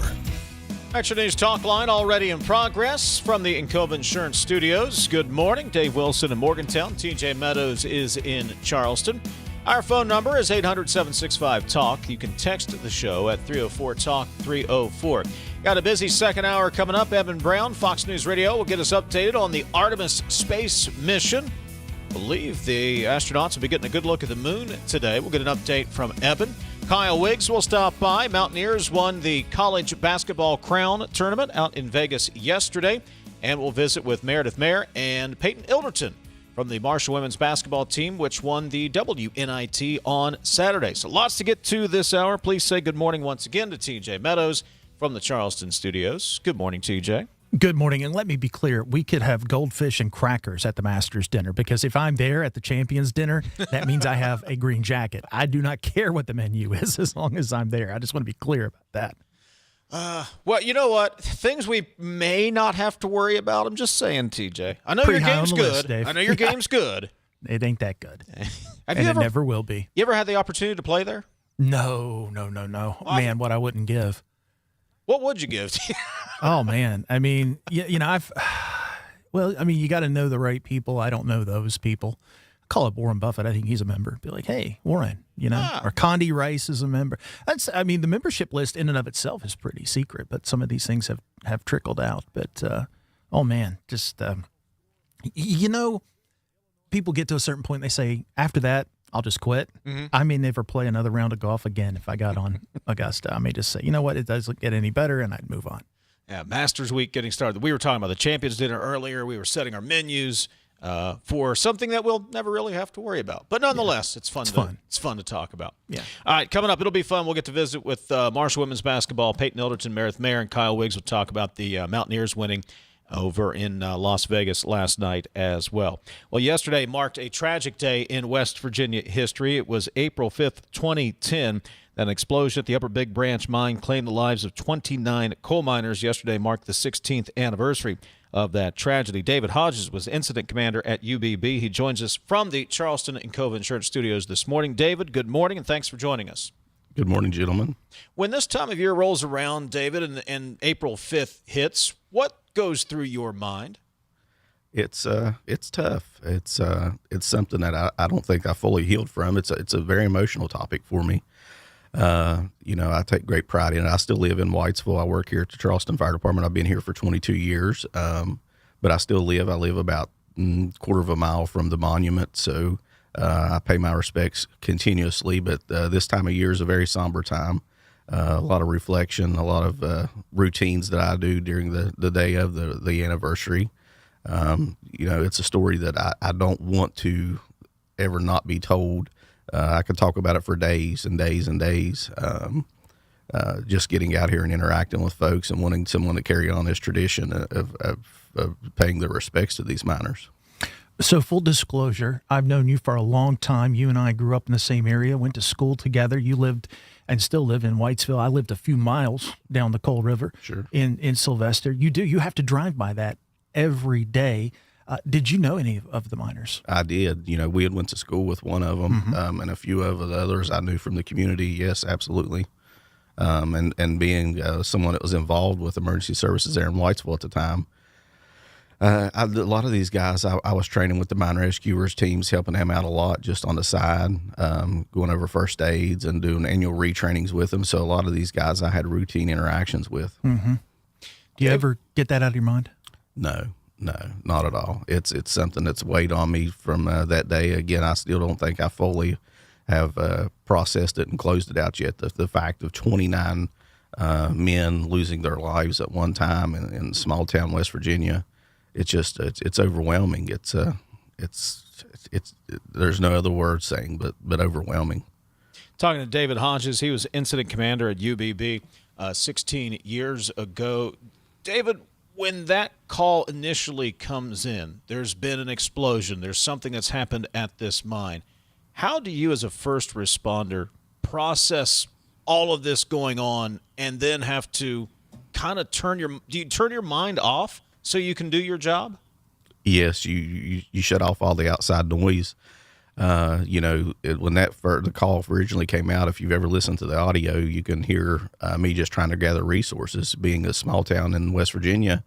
MetroNews Talkline already in progress from the Encova Insurance Studios. Good morning. Dave Wilson in Morgantown. TJ Meadows is in Charleston. Our phone number is 800-765-TALK. You can text the show at 304-TALK-304. Got a busy second hour coming up. Eben Brown, Fox News Radio, will get us updated on the Artemis space mission. I believe the astronauts will be getting a good look at the moon today. We'll get an update from Eben. Kyle Wiggs will stop by. Mountaineers won the college basketball crown tournament out in Vegas yesterday. And we'll visit with Meredith, Maier, and Peyton Illderton from the Marshall women's basketball team, which won the WNIT on Saturday. So lots to get to this hour. Please say good morning once again to TJ Meadows from the Charleston studios. Good morning, TJ. Good morning, and let me be clear. We could have goldfish and crackers at the Masters dinner, because if I'm there at the Champions dinner, that means I have a green jacket. I do not care what the menu is as long as I'm there. I just want to be clear about that. Well, you know what? Things we may not have to worry about. I'm just saying, TJ. I know your game's good. I know your game's good. It ain't that good. And it never will be. You ever had the opportunity to play there? No. Man, what I wouldn't give. What would you give? Oh, man. I mean, you know, you got to know the right people. I don't know those people. I call up Warren Buffett. I think he's a member. Be like, hey, Warren, or Condi Rice is a member. The membership list in and of itself is pretty secret, but some of these things have trickled out. But, oh, man, just, people get to a certain point and they say, after that, I'll just quit. Mm-hmm. I may never play another round of golf again if I got on Augusta. I may just say, you know what, it doesn't get any better, and I'd move on. Yeah, Masters Week getting started. We were talking about the Champions Dinner earlier. We were setting our menus for something that we'll never really have to worry about. But nonetheless, it's fun. It's fun to talk about. Yeah. All right, coming up, it'll be fun. We'll get to visit with Marshall women's basketball. Peyton Illderton, Meredith, Maier, and Kyle Wiggs will talk about the Mountaineers winning over in Las Vegas last night as well. Well, yesterday marked a tragic day in West Virginia history. It was April 5th, 2010. An explosion at the Upper Big Branch mine claimed the lives of 29 coal miners. Yesterday marked the 16th anniversary of that tragedy. David Hodges was incident commander at UBB. He joins us from the Charleston Encova Insurance Studios this morning. David, good morning, and thanks for joining us. Good morning, gentlemen. When this time of year rolls around, David, and April 5th hits, what goes through your mind? It's tough. It's something that I don't think I fully healed from. It's a very emotional topic for me. I take great pride in it. I still live in Whitesville. I work here at the Charleston Fire Department. I've been here for 22 years. But I still live. I live about quarter of a mile from the monument, so I pay my respects continuously. But this time of year is a very somber time. A lot of reflection, a lot of routines that I do during the day of the anniversary. It's a story that I don't want to ever not be told. I could talk about it for days and days and days. Just getting out here and interacting with folks and wanting someone to carry on this tradition of paying their respects to these miners. So full disclosure, I've known you for a long time. You and I grew up in the same area, went to school together. You lived and still live in Whitesville. I lived a few miles down the Coal River in Sylvester. You have to drive by that every day. Did you know any of the miners? I did. We had went to school with one of them, and a few of the others I knew from the community. Yes, absolutely. And being someone that was involved with emergency services there in Whitesville at the time, a lot of these guys, I was training with the mine rescuers teams, helping them out a lot just on the side, going over first aids and doing annual retrainings with them. So a lot of these guys I had routine interactions with. Mm-hmm. Do you ever get that out of your mind? No, not at all. It's something that's weighed on me from that day. Again, I still don't think I fully have processed it and closed it out yet. The fact of 29 men losing their lives at one time in small town West Virginia, it's overwhelming. It's there's no other word saying but overwhelming. Talking to David Hodges, he was incident commander at UBB 16 years ago. David, when that call initially comes in, there's been an explosion, there's something that's happened at this mine. How do you as a first responder process all of this going on and then have to kind of turn your mind off so you can do your job? Yes, you shut off all the outside noise. When the call originally came out, if you've ever listened to the audio, you can hear me just trying to gather resources. Being a small town in West Virginia,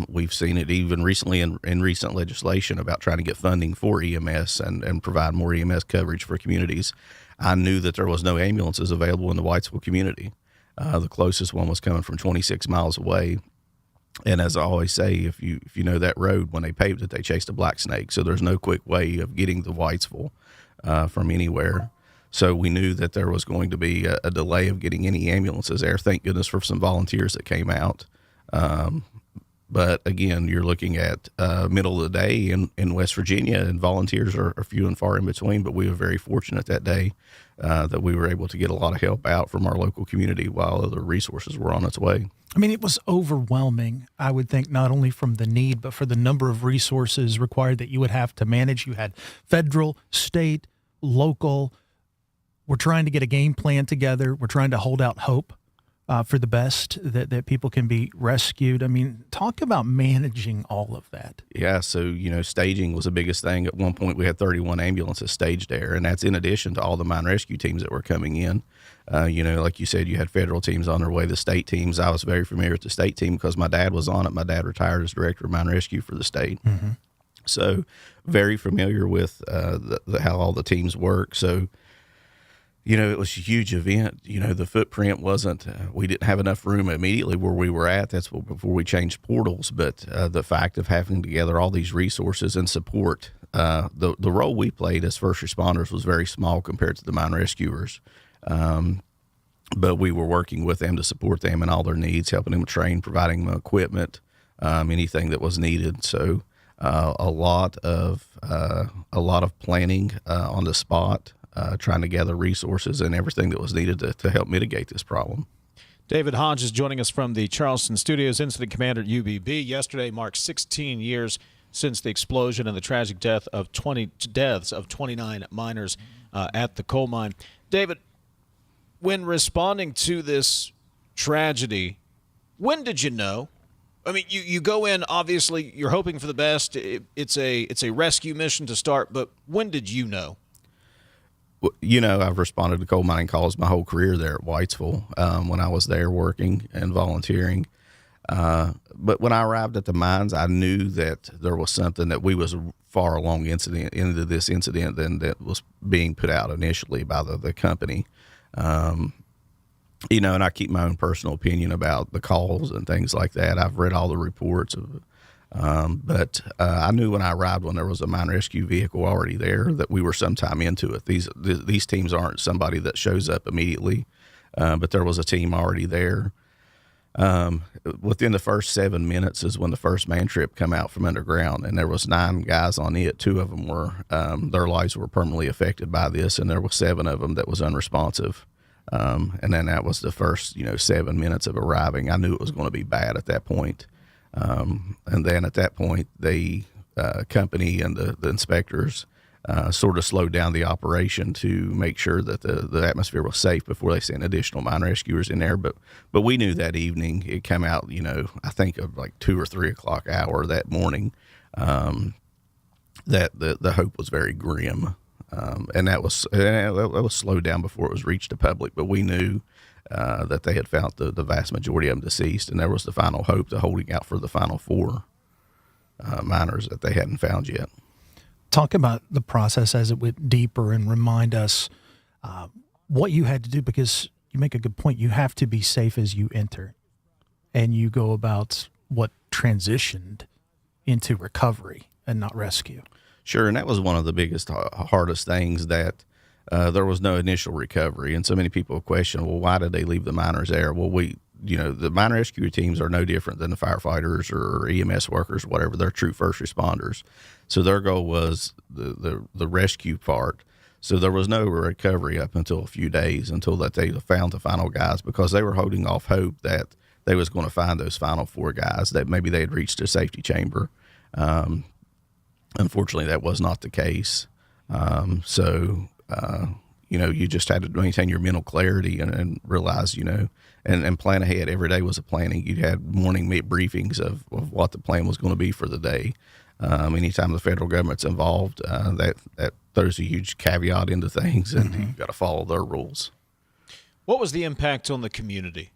we've seen it even recently in recent legislation about trying to get funding for EMS and provide more EMS coverage for communities. I knew that there was no ambulances available in the Whitesville community. The closest one was coming from 26 miles away. And as I always say, if you know that road, when they paved it, they chased a black snake. So there's no quick way of getting to Whitesville from anywhere. So we knew that there was going to be a delay of getting any ambulances there. Thank goodness for some volunteers that came out. But again, you're looking at middle of the day in West Virginia, and volunteers are few and far in between. But we were very fortunate that day that we were able to get a lot of help out from our local community while other resources were on its way. I mean, it was overwhelming, I would think, not only from the need, but for the number of resources required that you would have to manage. You had federal, state, local. We're trying to get a game plan together. We're trying to hold out hope for the best, that people can be rescued. I mean, talk about managing all of that. Yeah, so, staging was the biggest thing. At one point, we had 31 ambulances staged there, and that's in addition to all the mine rescue teams that were coming in. Like you said, you had federal teams on their way, the state teams. I was very familiar with the state team because my dad was on it. My dad retired as director of mine rescue for the state. Mm-hmm. So very familiar with how all the teams work. So, it was a huge event. The footprint wasn't, we didn't have enough room immediately where we were at. That's before we changed portals. But the fact of having to gather all these resources and support, the role we played as first responders was very small compared to the mine rescuers. But we were working with them to support them in all their needs, helping them train, providing them equipment, anything that was needed. So a lot of planning on the spot. Trying to gather resources and everything that was needed to help mitigate this problem. David Hodges joining us from the Charleston studios, incident commander at UBB. Yesterday marked 16 years since the explosion and the tragic deaths of 29 miners at the coal mine. David, when responding to this tragedy, when did you know? I mean, you go in, obviously, you're hoping for the best. It's a rescue mission to start, but when did you know? I've responded to coal mining calls my whole career there at Whitesville when I was there working and volunteering. But when I arrived at the mines, I knew that there was something, that we was far along into this incident than that was being put out initially by the company. And I keep my own personal opinion about the calls and things like that. I've read all the reports but I knew when I arrived, when there was a mine rescue vehicle already there, that we were sometime into it. These teams aren't somebody that shows up immediately, but there was a team already there. Within the first 7 minutes is when the first man trip come out from underground, and there was 9 guys on it. 2 of them were their lives were permanently affected by this, and there was 7 of them that was unresponsive. And then that was the first 7 minutes of arriving. I knew it was going to be bad at that point. And then at that point, the company and the inspectors sort of slowed down the operation to make sure that the atmosphere was safe before they sent additional mine rescuers in there. But we knew that evening, it came out, I think of like 2 or 3 o'clock hour that morning, that the hope was very grim. And that was slowed down before it was reached to public, but we knew that they had found the vast majority of them deceased, and there was the final hope, the holding out for the final 4 miners that they hadn't found yet. Talk about the process as it went deeper and remind us what you had to do, because you make a good point. You have to be safe as you enter, and you go about what transitioned into recovery and not rescue. Sure, and that was one of the biggest, hardest things, that there was no initial recovery. And so many people question, well, why did they leave the miners there? Well, the mine rescue teams are no different than the firefighters or EMS workers, whatever. They're true first responders. So their goal was the rescue part. So there was no recovery up until a few days, until that they found the final guys, because they were holding off hope that they was going to find those final 4 guys, that maybe they had reached a safety chamber. Unfortunately, that was not the case. You just had to maintain your mental clarity and realize, and plan ahead. Every day was a planning. You had morning briefings of what the plan was going to be for the day. Anytime the federal government's involved, that throws a huge caveat into things, and you've got to follow their rules. What was the impact on the community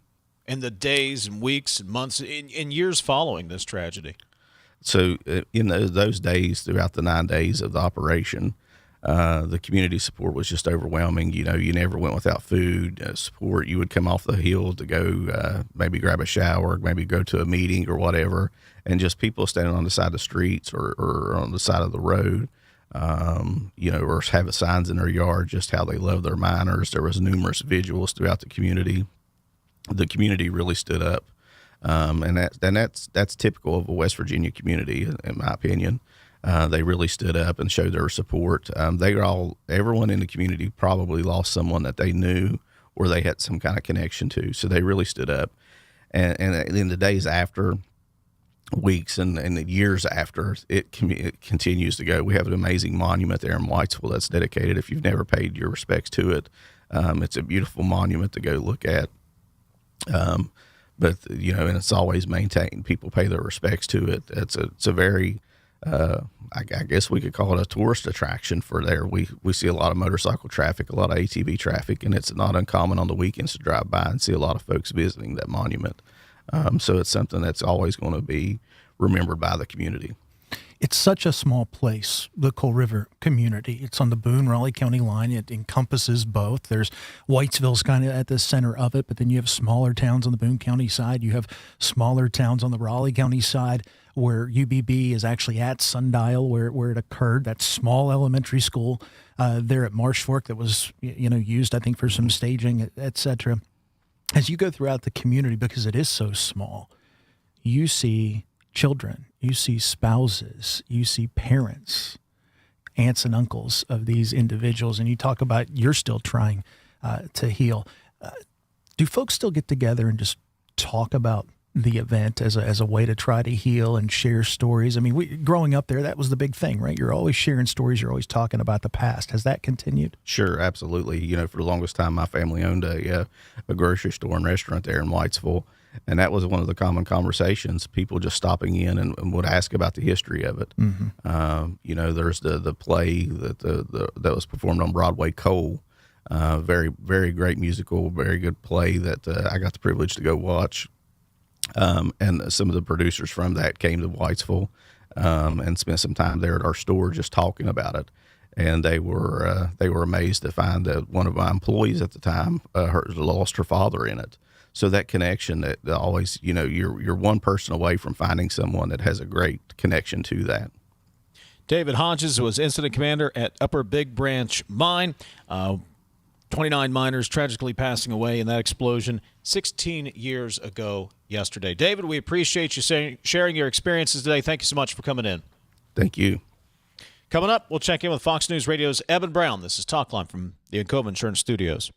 in the days and weeks and months and years following this tragedy? So in those days, throughout the 9 days of the operation, the community support was just overwhelming. You never went without food support. You would come off the hill to go maybe grab a shower, maybe go to a meeting or whatever, and just people standing on the side of the streets or on the side of the road, or have signs in their yard just how they love their miners. There was numerous vigils throughout the community. The community really stood up. And that's typical of a West Virginia community, in my opinion. They really stood up and showed their support. Everyone in the community probably lost someone that they knew or they had some kind of connection to. So they really stood up. And in the days after, weeks and the years after, it continues to go. We have an amazing monument there in Whitesville that's dedicated. If you've never paid your respects to it, it's a beautiful monument to go look at. But and it's always maintained. People pay their respects to it. It's a very, I guess we could call it a tourist attraction for there. We see a lot of motorcycle traffic, a lot of ATV traffic, and it's not uncommon on the weekends to drive by and see a lot of folks visiting that monument. So it's something that's always going to be remembered by the community. It's such a small place, the Coal River community. It's on the Boone-Raleigh County line. It encompasses both. There's Whitesville's kind of at the center of it, but then you have smaller towns on the Boone County side. You have smaller towns on the Raleigh County side where UBB is actually at Sundial, where it occurred. That small elementary school there at Marsh Fork that was used, I think, for some staging, et cetera. As you go throughout the community, because it is so small, you see children, you see spouses, you see parents, aunts and uncles of these individuals, and you talk about you're still trying to heal. Do folks still get together and just talk about the event as a way to try to heal and share stories? I mean, growing up there, that was the big thing, right? You're always sharing stories. You're always talking about the past. Has that continued? Sure, absolutely. For the longest time, my family owned a grocery store and restaurant there in Whitesville. And that was one of the common conversations, people just stopping in and would ask about the history of it. Mm-hmm. There's the play that was performed on Broadway, Coal. Very, very great musical, very good play that I got the privilege to go watch. And some of the producers from that came to Whitesville and spent some time there at our store just talking about it. And they were amazed to find that one of my employees at the time lost her father in it. So that connection that always, you're one person away from finding someone that has a great connection to that. David Hodges was incident commander at Upper Big Branch Mine. 29 miners tragically passing away in that explosion 16 years ago yesterday. David, we appreciate you sharing your experiences today. Thank you so much for coming in. Thank you. Coming up, we'll check in with Fox News Radio's Eben Brown. This is Talkline from the Encova Insurance Studios.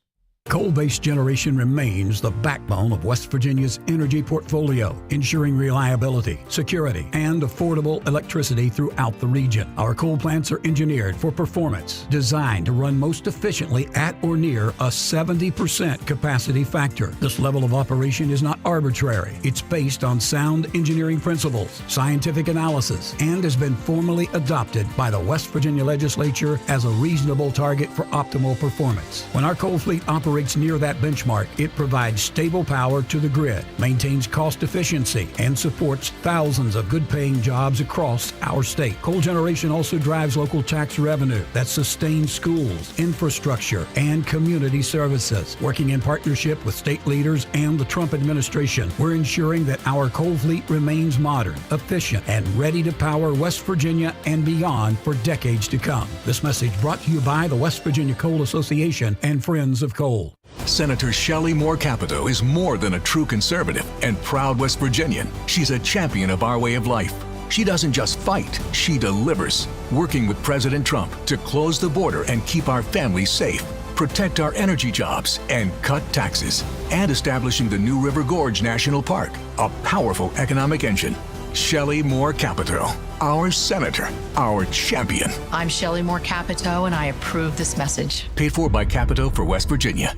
Coal-based generation remains the backbone of West Virginia's energy portfolio, ensuring reliability, security, and affordable electricity throughout the region. Our coal plants are engineered for performance, designed to run most efficiently at or near a 70% capacity factor. This level of operation is not arbitrary. It's based on sound engineering principles, scientific analysis, and has been formally adopted by the West Virginia Legislature as a reasonable target for optimal performance. When our coal fleet operates near that benchmark, it provides stable power to the grid, maintains cost efficiency, and supports thousands of good-paying jobs across our state. Coal generation also drives local tax revenue that sustains schools, infrastructure, and community services. Working in partnership with state leaders and the Trump administration, we're ensuring that our coal fleet remains modern, efficient, and ready to power West Virginia and beyond for decades to come. This message brought to you by the West Virginia Coal Association and Friends of Coal. Senator Shelley Moore Capito is more than a true conservative and proud West Virginian. She's a champion of our way of life. She doesn't just fight, she delivers, working with President Trump to close the border and keep our families safe, protect our energy jobs, and cut taxes, and establishing the New River Gorge National Park, a powerful economic engine. Shelley Moore Capito, our senator, our champion. I'm Shelley Moore Capito, and I approve this message. Paid for by Capito for West Virginia.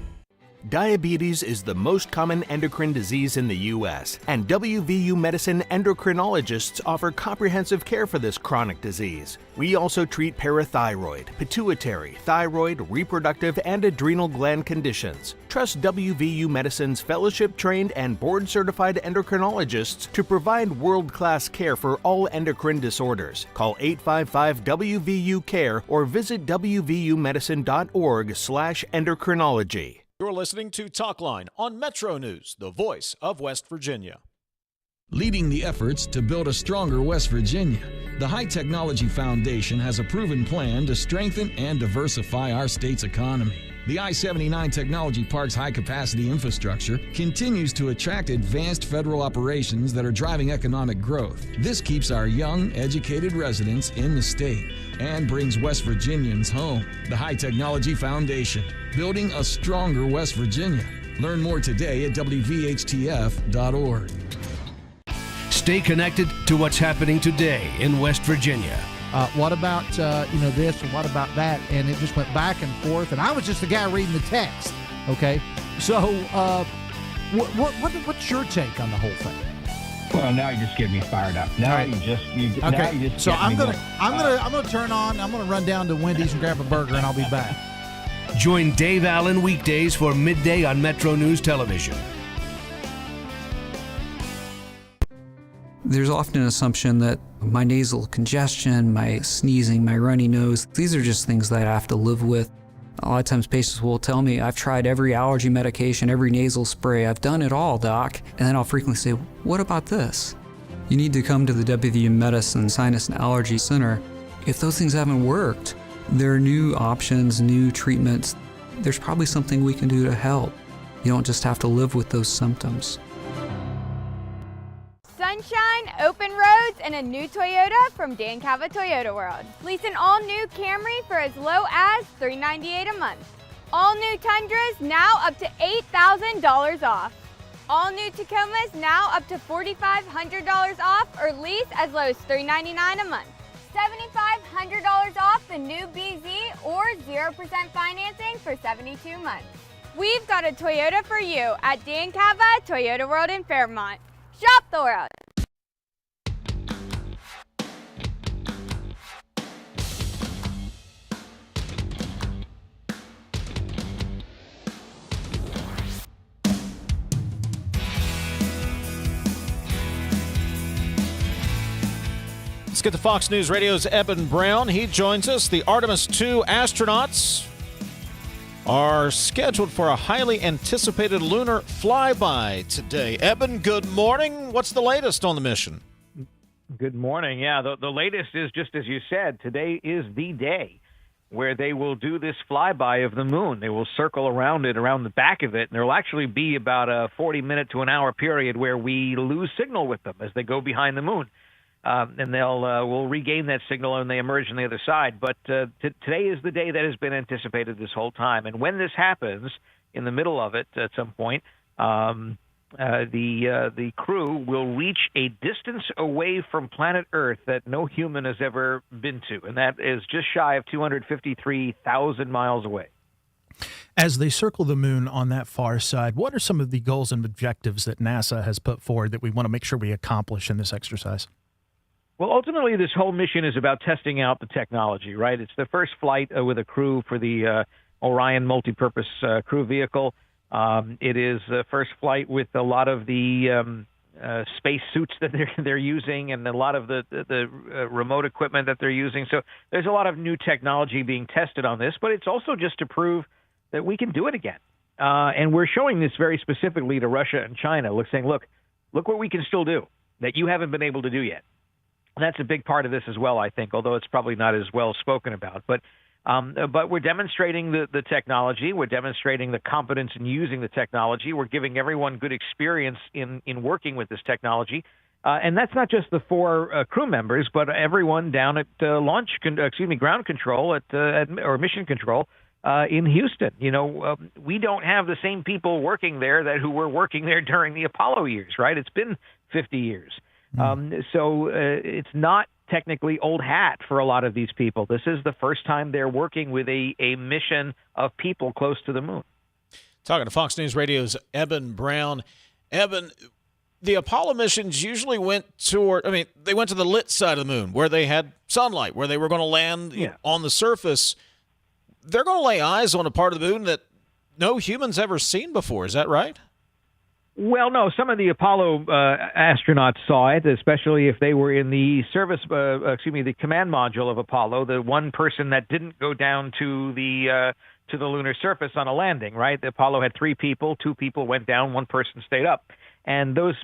Diabetes is the most common endocrine disease in the U.S., and WVU Medicine endocrinologists offer comprehensive care for this chronic disease. We also treat parathyroid, pituitary, thyroid, reproductive, and adrenal gland conditions. Trust WVU Medicine's fellowship-trained and board-certified endocrinologists to provide world-class care for all endocrine disorders. Call 855-WVU-CARE or visit wvumedicine.org/endocrinology. You're listening to Talkline on Metro News, the voice of West Virginia. Leading the efforts to build a stronger West Virginia, the High Technology Foundation has a proven plan to strengthen and diversify our state's economy. The I-79 Technology Park's high-capacity infrastructure continues to attract advanced federal operations that are driving economic growth. This keeps our young, educated residents in the state and brings West Virginians home. The High Technology Foundation, building a stronger West Virginia. Learn more today at WVHTF.org. Stay connected to what's happening today in West Virginia. What about this and what about that? And it just went back and forth. And I was just the guy reading the text. Okay, so what's your take on the whole thing? Well, now you just get me fired up. Now right. you just so I'm gonna turn on. I'm gonna run down to Wendy's and grab a burger, and I'll be back. Join Dave Allen weekdays for midday on Metro News Television. There's often an assumption that my nasal congestion, my sneezing, my runny nose, these are just things that I have to live with. A lot of times patients will tell me, I've tried every allergy medication, every nasal spray, I've done it all, doc. And then I'll frequently say, what about this? You need to come to the WVU Medicine Sinus and Allergy Center. If those things haven't worked, there are new options, new treatments. There's probably something we can do to help. You don't just have to live with those symptoms. Sunshine, open roads, and a new Toyota from Dan Cava Toyota World. Lease an all-new Camry for as low as $398 a month. All new Tundras now up to $8,000 off. All new Tacomas now up to $4,500 off or lease as low as $399 a month. $7,500 off the new BZ or 0% financing for 72 months. We've got a Toyota for you at Dan Cava Toyota World in Fairmont. Shop the world. Let's get to Fox News Radio's Eben Brown. He joins us. The Artemis 2 astronauts are scheduled for a highly anticipated lunar flyby today. Eben, good morning. What's the latest on the mission? Good morning. Yeah, the latest is just as you said. Today is the day where they will do this flyby of the moon. They will circle around it, around the back of it, and there will actually be about a 40-minute to an hour period where we lose signal with them as they go behind the moon. And we'll regain that signal and they emerge on the other side. But today is the day that has been anticipated this whole time. And when this happens, in the middle of it at some point, the crew will reach a distance away from planet Earth that no human has ever been to, and that is just shy of 253,000 miles away. As they circle the moon on that far side, what are some of the goals and objectives that NASA has put forward that we want to make sure we accomplish in this exercise? Well, ultimately, this whole mission is about testing out the technology, right? It's the first flight with a crew for the Orion multipurpose crew vehicle. It is the first flight with a lot of the space suits that they're using and a lot of the remote equipment that they're using. So there's a lot of new technology being tested on this, but it's also just to prove that we can do it again. And we're showing this very specifically to Russia and China, saying, look what we can still do that you haven't been able to do yet. And that's a big part of this as well, I think, although it's probably not as well spoken about. But we're demonstrating the technology. We're demonstrating the competence in using the technology. We're giving everyone good experience in working with this technology. And that's not just the four crew members, but everyone down at ground control or mission control in Houston. We don't have the same people working there who were working there during the Apollo years, right? It's been 50 years. So it's not technically old hat for a lot of these people. This is the first time they're working with a mission of people close to the moon. Talking to Fox News Radio's Eben Brown. Eben, the Apollo missions usually went they went to the lit side of the moon where they had sunlight, where they were going to land on the surface. They're going to lay eyes on a part of the moon that no human's ever seen before. Is that right? Well, no. Some of the Apollo astronauts saw it, especially if they were in the the command module of Apollo, the one person that didn't go down to the lunar surface on a landing, right? The Apollo had 3 people, 2 people went down, 1 person stayed up. And those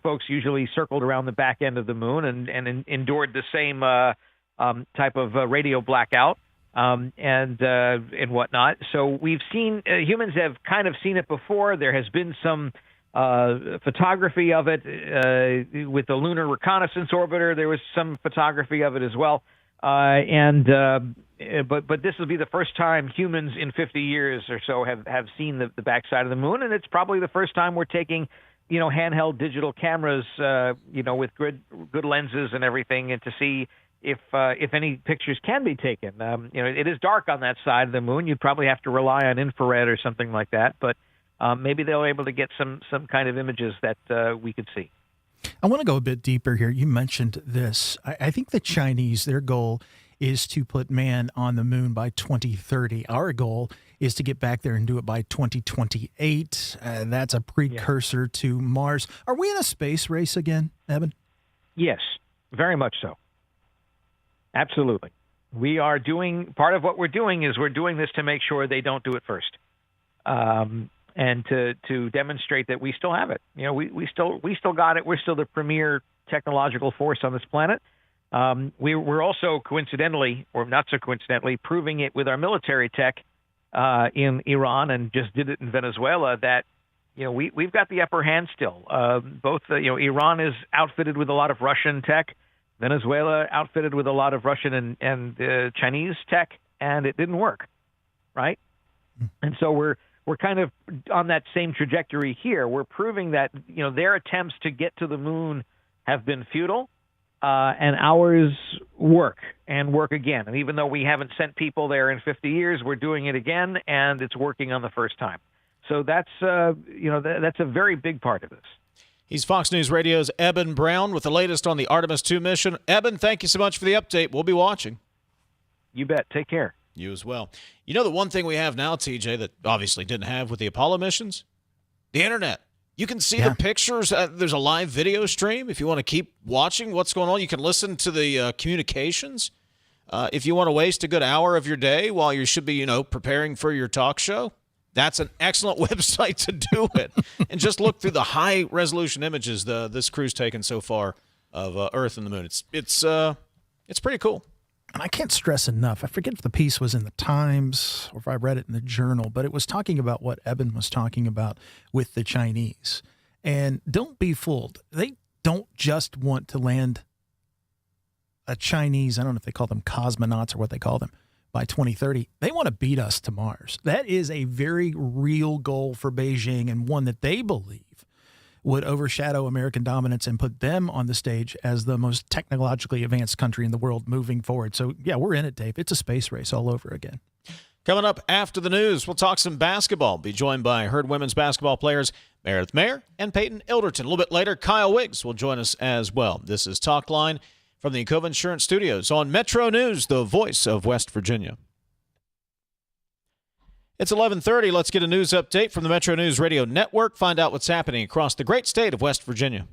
folks usually circled around the back end of the moon and endured the same type of radio blackout and whatnot. So we've seen, humans have kind of seen it before. There has been some photography of it with the Lunar Reconnaissance Orbiter. There was some photography of it as well. But this will be the first time humans in 50 years or so have seen the backside of the moon, and it's probably the first time we're taking, handheld digital cameras, with good lenses and everything, and to see if any pictures can be taken. It is dark on that side of the moon. You'd probably have to rely on infrared or something like that, but maybe they'll be able to get some kind of images that we could see. I want to go a bit deeper here. You mentioned this. I think the Chinese, their goal is to put man on the moon by 2030. Our goal is to get back there and do it by 2028. That's a precursor to Mars. Are we in a space race again, Eben? Yes, very much so. Absolutely. We are doing, part of what we're doing is we're doing this to make sure they don't do it first. And to demonstrate that we still have it. We still got it. We're still the premier technological force on this planet. We're also coincidentally, or not so coincidentally, proving it with our military tech in Iran, and just did it in Venezuela, that we've got the upper hand still. Iran is outfitted with a lot of Russian tech, Venezuela outfitted with a lot of Russian and Chinese tech, and it didn't work, right? And so we're kind of on that same trajectory here. We're proving that their attempts to get to the moon have been futile, and ours work again. And even though we haven't sent people there in 50 years, we're doing it again, and it's working on the first time. So that's that's a very big part of this. He's Fox News Radio's Eben Brown with the latest on the Artemis 2 mission. Eben, thank you so much for the update. We'll be watching. You bet. Take care. You as well. The one thing we have now, TJ, that obviously didn't have with the Apollo missions? The internet. You can see the pictures. There's a live video stream. If you want to keep watching what's going on, you can listen to the communications. If you want to waste a good hour of your day while you should be, preparing for your talk show, that's an excellent website to do it. And just look through the high-resolution images this crew's taken so far of Earth and the moon. It's pretty cool. And I can't stress enough, I forget if the piece was in the Times or if I read it in the Journal, but it was talking about what Eben was talking about with the Chinese. And don't be fooled. They don't just want to land a Chinese, I don't know if they call them cosmonauts or what they call them, by 2030. They want to beat us to Mars. That is a very real goal for Beijing, and one that they believe would overshadow American dominance and put them on the stage as the most technologically advanced country in the world moving forward. So, yeah, we're in it, Dave. It's a space race all over again. Coming up after the news, we'll talk some basketball. Be joined by Herd women's basketball players Meredith, Maier, and Peyton, Illderton. A little bit later, Kyle Wiggs will join us as well. This is Talkline from the Cove Insurance Studios on Metro News, the voice of West Virginia. It's 11:30. Let's get a news update from the Metro News Radio Network. Find out what's happening across the great state of West Virginia.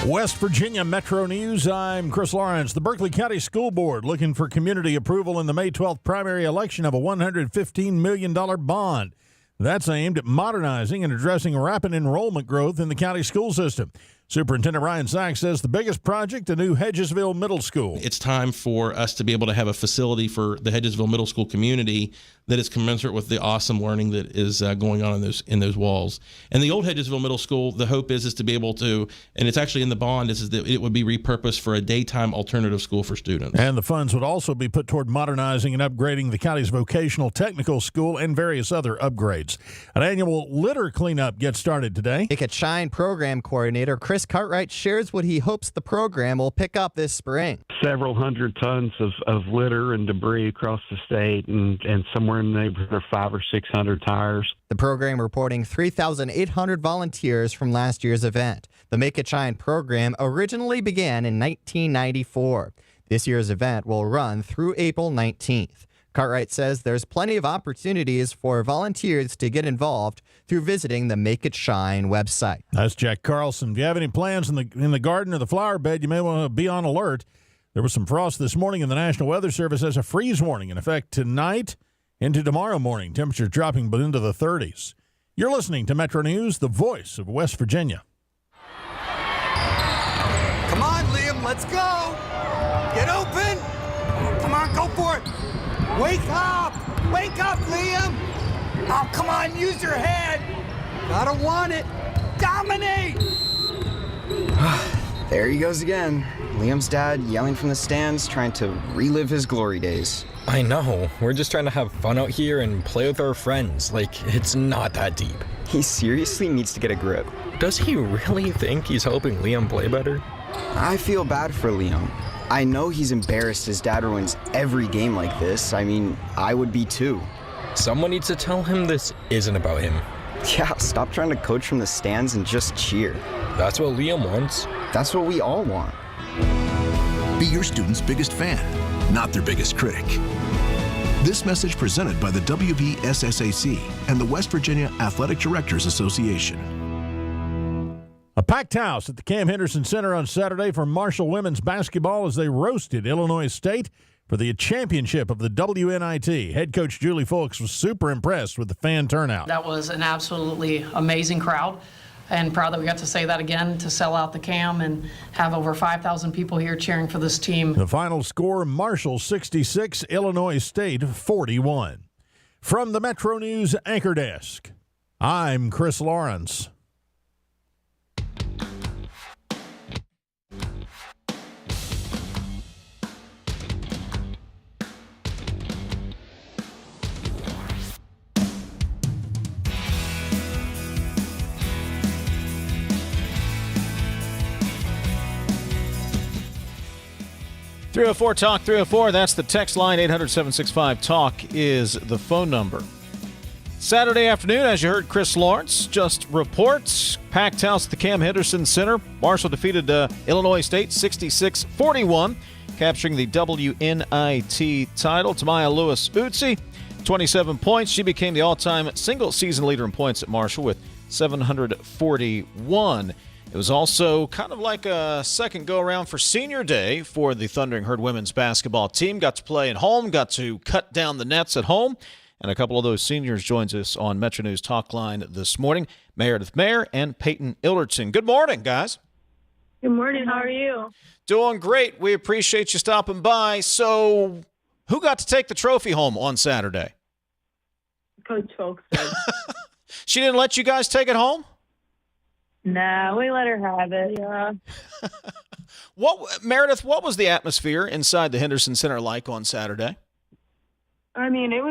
West Virginia Metro News, I'm Chris Lawrence. The Berkeley County School Board looking for community approval in the May 12th primary election of a $115 million bond. That's aimed at modernizing and addressing rapid enrollment growth in the county school system. Superintendent Ryan Sachs says the biggest project, the new Hedgesville Middle School. It's time for us to be able to have a facility for the Hedgesville Middle School community that is commensurate with the awesome learning that is going on in those walls. And the old Hedgesville Middle School, the hope is to be able to, and it's actually in the bond, is that it would be repurposed for a daytime alternative school for students. And the funds would also be put toward modernizing and upgrading the county's vocational technical school and various other upgrades. An annual litter cleanup gets started today. Pick a Shine program coordinator Chris Cartwright shares what he hopes the program will pick up this spring. several hundred tons of litter and debris across the state, and somewhere in the neighborhood of 500 or 600 tires. The program reporting 3,800 volunteers from last year's event. The Make It Shine program originally began in 1994. This year's event will run through April 19th. Cartwright says there's plenty of opportunities for volunteers to get involved through visiting the Make It Shine website. That's Jack Carlson. If you have any plans in the garden or the flower bed, you may want to be on alert. There was some frost this morning, and the National Weather Service has a freeze warning in effect tonight into tomorrow morning. Temperatures dropping but into the 30s. You're listening to Metro News, the voice of West Virginia. Come on, Liam, let's go. Get open. Come on, go for it. Wake up! Wake up, Liam! Oh, come on, use your head! Gotta want it! Dominate! There he goes again. Liam's dad yelling from the stands, trying to relive his glory days. I know. We're just trying to have fun out here and play with our friends. Like, it's not that deep. He seriously needs to get a grip. Does he really think he's helping Liam play better? I feel bad for Liam. I know he's embarrassed his dad ruins every game like this. I mean, I would be too. Someone needs to tell him this isn't about him. Yeah, stop trying to coach from the stands and just cheer. That's what Liam wants. That's what we all want. Be your student's biggest fan, not their biggest critic. This message presented by the WVSSAC and the West Virginia Athletic Directors Association. A packed house at the Cam Henderson Center on Saturday for Marshall women's basketball as they roasted Illinois State for the championship of the WNIT. Head coach Julie Folks was super impressed with the fan turnout. That was an absolutely amazing crowd, and proud that we got to say that again, to sell out the Cam and have over 5,000 people here cheering for this team. The final score, Marshall 66, Illinois State 41. From the Metro News Anchor Desk, I'm Chris Lawrence. 304 Talk 304, that's the text line. 800-765-TALK is the phone number. Saturday afternoon, as you heard Chris Lawrence just report, packed house at the Cam Henderson Center. Marshall defeated Illinois State 66-41, capturing the WNIT title. Tamaya Lewis-Utsi, 27 points. She became the all-time single-season leader in points at Marshall with 741. It was also kind of like a second go-around for Senior Day for the Thundering Herd women's basketball team. Got to play at home, got to cut down the nets at home, and a couple of those seniors joins us on MetroNews Talkline this morning. Meredith Maier and Peyton Illderton. Good morning, guys. Good morning. How are you? Doing great. We appreciate you stopping by. So who got to take the trophy home on Saturday? Coach Folks did. She didn't let you guys take it home? No, we let her have it, yeah. Meredith, what was the atmosphere inside the Henderson Center like on Saturday? I mean, it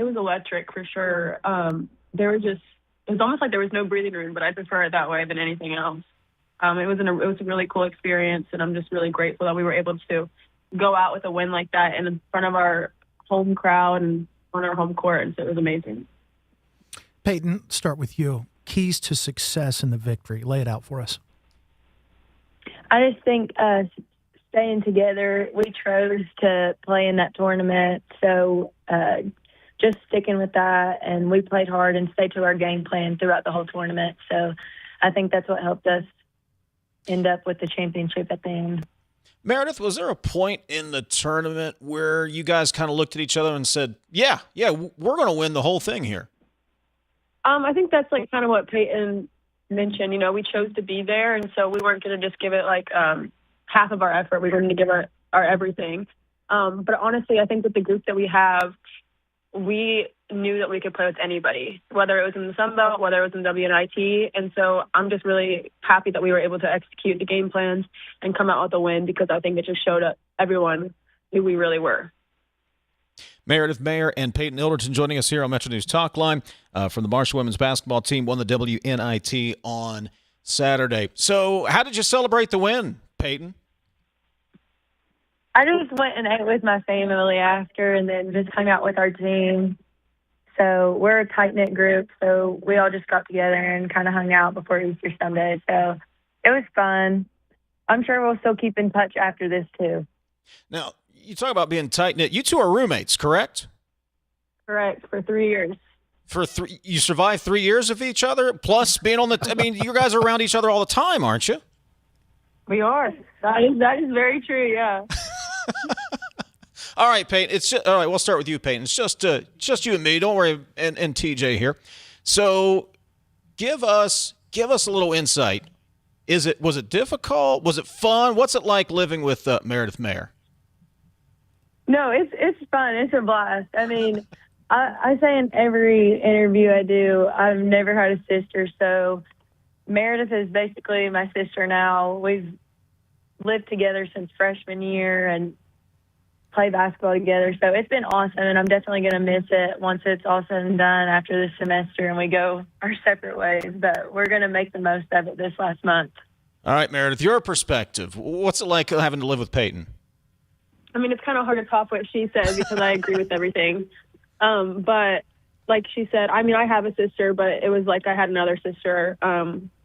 was electric for sure. It was almost like there was no breathing room, but I prefer it that way than anything else. It was a really cool experience, and I'm just really grateful that we were able to go out with a win like that in front of our home crowd and on our home court, and so it was amazing. Peyton, start with you. Keys to success in the victory. Lay it out for us. I just think staying together, we chose to play in that tournament, so just sticking with that, and we played hard and stayed to our game plan throughout the whole tournament. So I think that's what helped us end up with the championship at the end. Meredith, was there a point in the tournament where you guys kind of looked at each other and said, yeah, we're going to win the whole thing here? I think that's like kind of what Peyton mentioned. You know, we chose to be there, and so we weren't going to just give it like half of our effort. We were going to give our everything. But honestly, I think with the group that we have, we knew that we could play with anybody, whether it was in the Sun Belt, whether it was in WNIT. And so I'm just really happy that we were able to execute the game plans and come out with a win, because I think it just showed everyone who we really were. Meredith Maier and Peyton Illderton joining us here on MetroNews Talkline from the Marshall women's basketball team. Won the WNIT on Saturday. So how did you celebrate the win, Peyton? I just went and ate with my family after and then just hung out with our team. So we're a tight-knit group, so we all just got together and kind of hung out before Easter Sunday. So it was fun. I'm sure we'll still keep in touch after this, too. Now, you talk about being tight-knit. You two are roommates, correct? Correct, for 3 years. You survived 3 years of each other, plus being on the – I mean, you guys are around each other all the time, aren't you? We are. That is very true, yeah. All right, Peyton. All right. We'll start with you, Peyton. It's just you and me. Don't worry, and TJ here. So, give us a little insight. Was it difficult? Was it fun? What's it like living with Meredith Maier? No, it's fun. It's a blast. I mean, I say in every interview I do, I've never had a sister, so Meredith is basically my sister now. We've lived together since freshman year and play basketball together. So it's been awesome, and I'm definitely going to miss it once it's all said and done after this semester and we go our separate ways. But we're going to make the most of it this last month. All right, Meredith, your perspective. What's it like having to live with Peyton? I mean, it's kind of hard to top what she said because I agree with everything. But like she said, I mean, I have a sister, but it was like I had another sister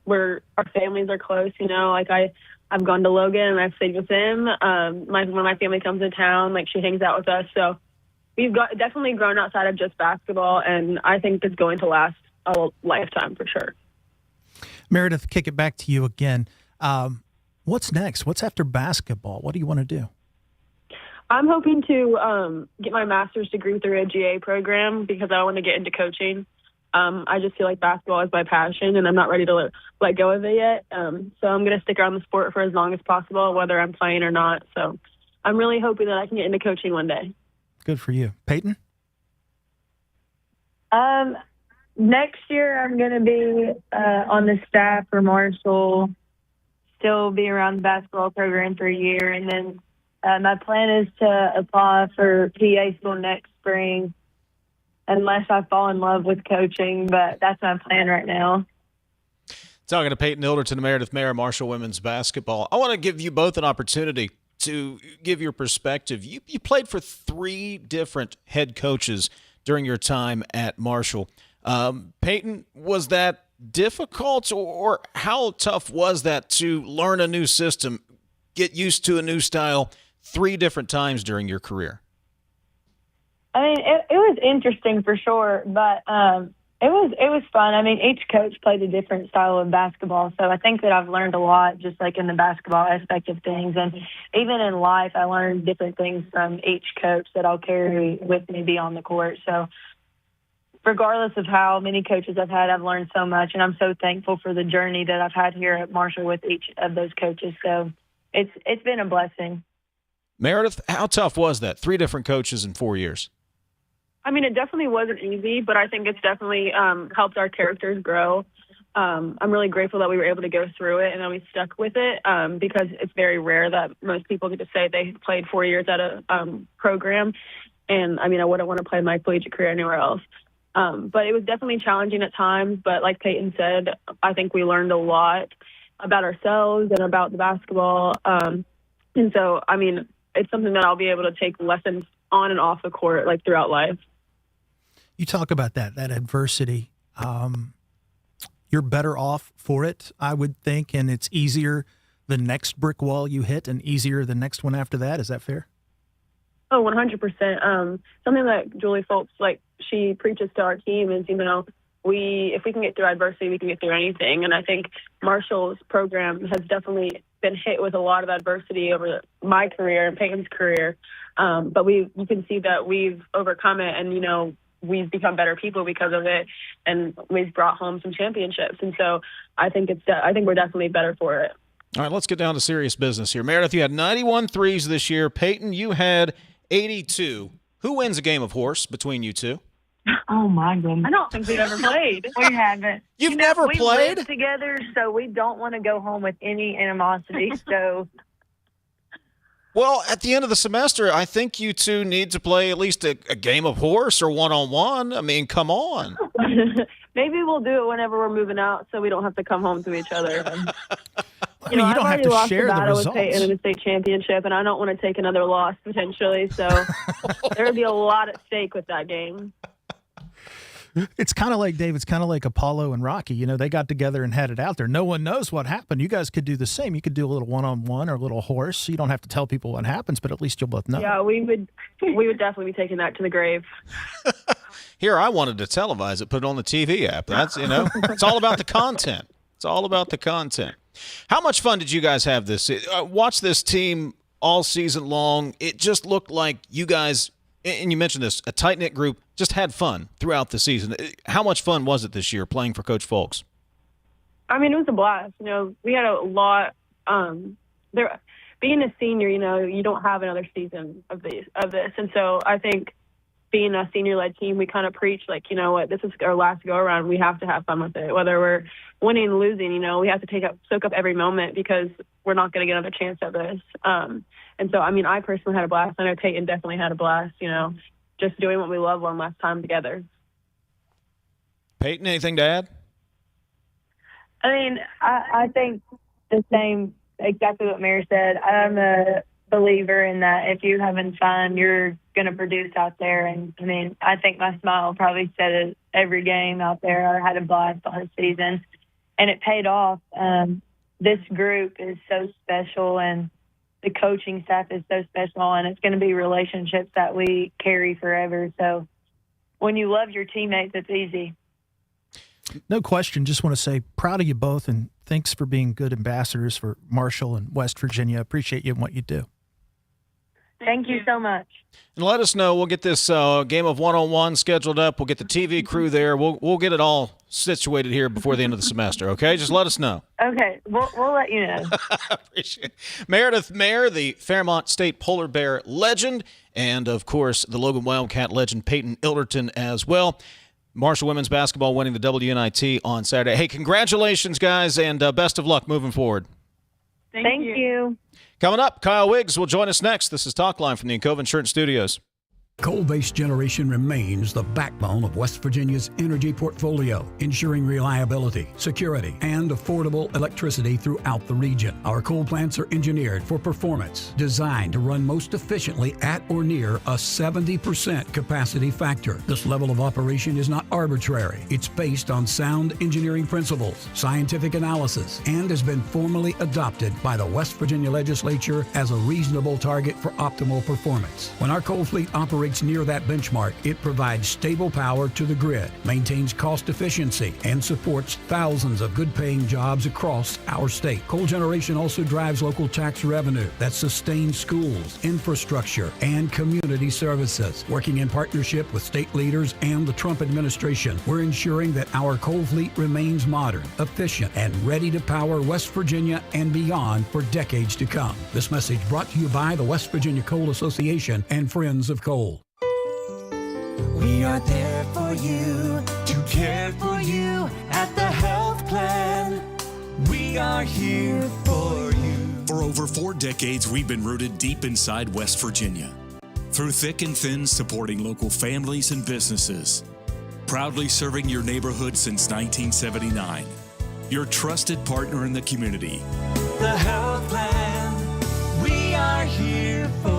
where our families are close, you know, like I've gone to Logan and I've stayed with him. When my family comes to town, like she hangs out with us. So we've definitely grown outside of just basketball, and I think it's going to last a lifetime for sure. Meredith, kick it back to you again. What's next? What's after basketball? What do you want to do? I'm hoping to get my master's degree through a GA program because I want to get into coaching. I just feel like basketball is my passion, and I'm not ready to let go of it yet. So I'm going to stick around the sport for as long as possible, whether I'm playing or not. So I'm really hoping that I can get into coaching one day. Good for you. Peyton? Next year I'm going to be on the staff for Marshall, still be around the basketball program for a year, and then my plan is to apply for PA school next spring, unless I fall in love with coaching, but that's my plan right now. Talking to Peyton Illderton and Meredith Maier, Marshall women's basketball. I want to give you both an opportunity to give your perspective. You played for 3 different head coaches during your time at Marshall. Peyton, was that difficult, or how tough was that to learn a new system, get used to a new style 3 different times during your career? I mean, it was interesting for sure, but it was fun. I mean, each coach played a different style of basketball, so I think that I've learned a lot just like in the basketball aspect of things. And even in life, I learned different things from each coach that I'll carry with me beyond the court. So regardless of how many coaches I've had, I've learned so much, and I'm so thankful for the journey that I've had here at Marshall with each of those coaches. So it's been a blessing. Meredith, how tough was that? 3 different coaches in 4 years. I mean, it definitely wasn't easy, but I think it's definitely helped our characters grow. I'm really grateful that we were able to go through it and that we stuck with it because it's very rare that most people get to say they played 4 years at a program. And, I mean, I wouldn't want to play my collegiate career anywhere else. But it was definitely challenging at times. But like Peyton said, I think we learned a lot about ourselves and about the basketball. And so, I mean, it's something that I'll be able to take lessons on and off the court, like throughout life. You talk about that adversity. You're better off for it, I would think, and it's easier the next brick wall you hit and easier the next one after that. Is that fair? Oh, 100%. Something that Julie Foltz, like, she preaches to our team is, you know, if we can get through adversity, we can get through anything. And I think Marshall's program has definitely been hit with a lot of adversity over my career and Peyton's career. But you can see that we've overcome it, and, you know, we've become better people because of it, and we've brought home some championships. And so I think we're definitely better for it. All right, let's get down to serious business here. Meredith, you had 91 threes this year. Peyton, you had 82. Who wins a game of horse between you two? Oh, my goodness. I don't think we've ever played. We haven't. You've never played? We live together, so we don't want to go home with any animosity. So, well, at the end of the semester, I think you two need to play at least a game of horse or one-on-one. I mean, come on. Maybe we'll do it whenever we're moving out so we don't have to come home to each other. you don't have to share the results. With Peyton in the state championship, and I don't want to take another loss potentially. So there would be a lot at stake with that game. It's kind of like, Dave, it's kind of like Apollo and Rocky. You know, they got together and had it out there. No one knows what happened. You guys could do the same. You could do a little one-on-one or a little horse. So you don't have to tell people what happens, but at least you'll both know. Yeah, we would definitely be taking that to the grave. Here, I wanted to televise it, put it on the TV app. That's, it's all about the content. It's all about the content. How much fun did you guys have this? Watch this team all season long. It just looked like you guys, and you mentioned this, a tight-knit group, just had fun throughout the season. How much fun was it this year playing for Coach Folks? I mean, it was a blast. We had a lot. Being a senior, you don't have another season of this, and so I think being a senior-led team, we kind of preach like, you know what, this is our last go-around. We have to have fun with it, whether we're winning or losing. We have to soak up every moment because we're not going to get another chance at this. And so, I mean, I personally had a blast. I know Peyton definitely had a blast. Just doing what we love one last time together. Peyton, anything to add? I mean, I think the same, exactly what Maier said. I'm a believer in that if you're having fun, you're going to produce out there. And, I mean, I think my smile probably said it every game out there. I had a blast all the season, and it paid off. This group is so special, and the coaching staff is so special, and it's going to be relationships that we carry forever. So when you love your teammates, it's easy. No question. Just want to say proud of you both, and thanks for being good ambassadors for Marshall and West Virginia. Appreciate you and what you do. Thank you so much. And let us know. We'll get this game of one-on-one scheduled up. We'll get the TV crew there. We'll get it all situated here before the end of the semester, okay? Just let us know. Okay. We'll let you know. Appreciate it. Meredith Maier, the Fairmont State Polar Bear legend, and, of course, the Logan Wildcat legend, Peyton Illderton, as well. Marshall women's basketball winning the WNIT on Saturday. Hey, congratulations, guys, and best of luck moving forward. Thank you. Coming up, Kyle Wiggs will join us next. This is Talkline from the Encova Insurance Studios. Coal-based generation remains the backbone of West Virginia's energy portfolio, ensuring reliability, security, and affordable electricity throughout the region. Our coal plants are engineered for performance, designed to run most efficiently at or near a 70% capacity factor. This level of operation is not arbitrary. It's based on sound engineering principles, scientific analysis, and has been formally adopted by the West Virginia Legislature as a reasonable target for optimal performance. When our coal fleet operates near that benchmark, it provides stable power to the grid, maintains cost efficiency, and supports thousands of good-paying jobs across our state. Coal generation also drives local tax revenue that sustains schools, infrastructure, and community services. Working in partnership with state leaders and the Trump administration, we're ensuring that our coal fleet remains modern, efficient, and ready to power West Virginia and beyond for decades to come. This message brought to you by the West Virginia Coal Association and Friends of Coal. We are there for you, to care for you at the health plan. We are here for you. For over 4 decades, we've been rooted deep inside West Virginia. Through thick and thin, supporting local families and businesses. Proudly serving your neighborhood since 1979. Your trusted partner in the community. The health plan. We are here for you.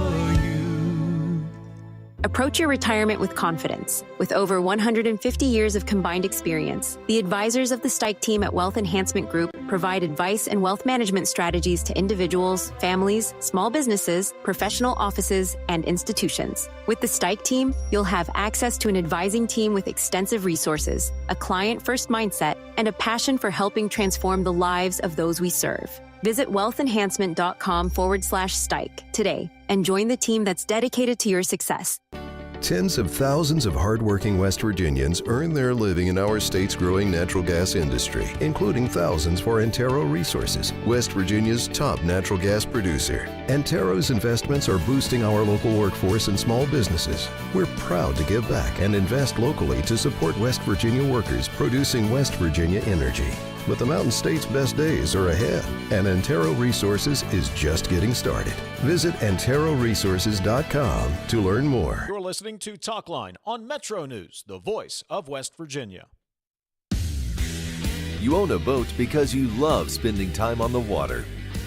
Approach your retirement with confidence. With over 150 years of combined experience, the advisors of the Stike team at Wealth Enhancement Group provide advice and wealth management strategies to individuals, families, small businesses, professional offices, and institutions. With the Stike team, you'll have access to an advising team with extensive resources, a client-first mindset, and a passion for helping transform the lives of those we serve. Visit wealthenhancement.com/Stike today and join the team that's dedicated to your success. Tens of thousands of hardworking West Virginians earn their living in our state's growing natural gas industry, including thousands for Antero Resources, West Virginia's top natural gas producer. Antero's investments are boosting our local workforce and small businesses. We're proud to give back and invest locally to support West Virginia workers producing West Virginia energy. But the Mountain State's best days are ahead, and Antero Resources is just getting started. Visit AnteroResources.com to learn more. You're listening to Talkline on Metro News, the voice of West Virginia. You own a boat because you love spending time on the water.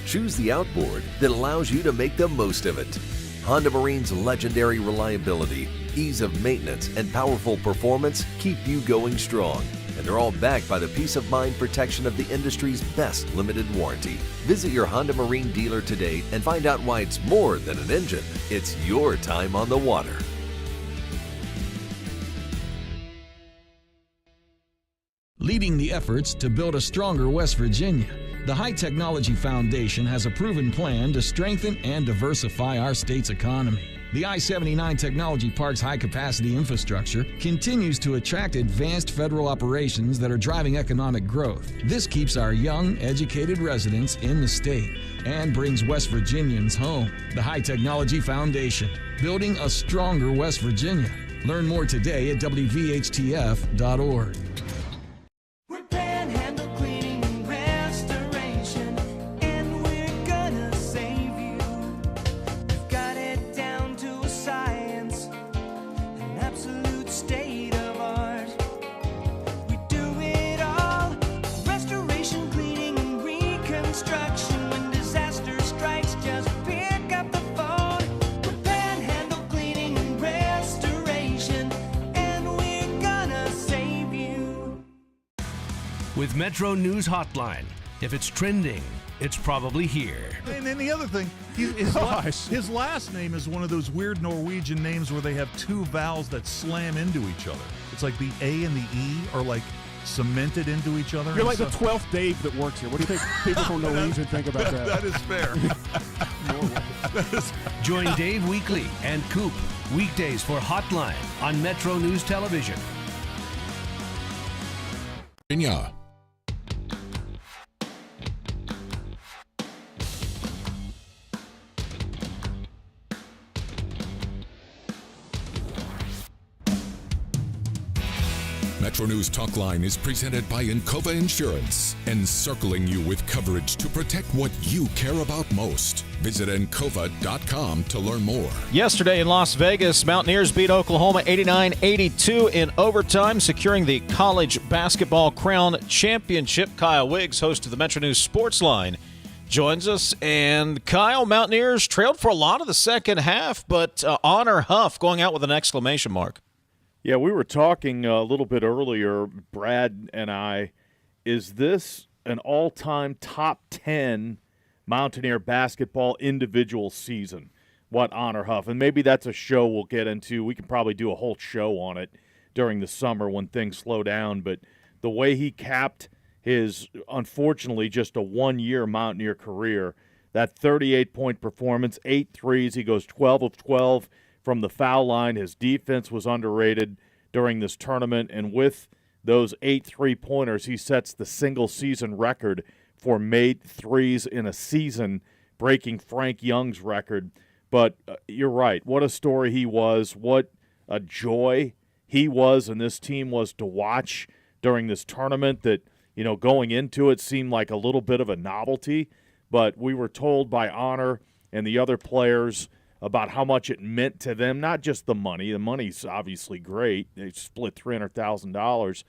Choose the outboard that allows you to make the most of it. Honda Marine's legendary reliability, ease of maintenance, and powerful performance keep you going strong. And they're all backed by the peace of mind protection of the industry's best limited warranty. Visit your Honda Marine dealer today and find out why it's more than an engine. It's your time on the water. Leading the efforts to build a stronger West Virginia, the High Technology Foundation has a proven plan to strengthen and diversify our state's economy. The I-79 Technology Park's high-capacity infrastructure continues to attract advanced federal operations that are driving economic growth. This keeps our young, educated residents in the state and brings West Virginians home. The High Technology Foundation, building a stronger West Virginia. Learn more today at WVHTF.org. With MetroNews Hotline. If it's trending, it's probably here. And then the other thing, his last name is one of those weird Norwegian names where they have two vowels that slam into each other. It's like the A and the E are like cemented into each other. You're like the 12th Dave that works here. What do you think people from Norwegian think about that? That is fair. Join Dave Weekly and Coop weekdays for Hotline on MetroNews Television. Virginia. MetroNews Talkline is presented by Encova Insurance, encircling you with coverage to protect what you care about most. Visit Encova.com to learn more. Yesterday in Las Vegas, Mountaineers beat Oklahoma 89-82 in overtime, securing the college basketball crown championship. Kyle Wiggs, host of the MetroNews Sportsline, joins us. And Kyle, Mountaineers trailed for a lot of the second half, but Honor Huff going out with an exclamation mark. Yeah, we were talking a little bit earlier, Brad and I. Is this an all-time top 10 Mountaineer basketball individual season? What Honor Huff? And maybe that's a show we'll get into. We can probably do a whole show on it during the summer when things slow down. But the way he capped his, unfortunately, just a one-year Mountaineer career, that 38-point performance, 8 threes, he goes 12 of 12 from the foul line. His defense was underrated during this tournament, and with those 8 3-pointers, he sets the single-season record for made threes in a season, breaking Frank Young's record. But you're right. What a story he was. What a joy he was and this team was to watch during this tournament that, you know, going into it seemed like a little bit of a novelty. But we were told by Honor and the other players about how much it meant to them, not just the money. The money's obviously great. They split $300,000.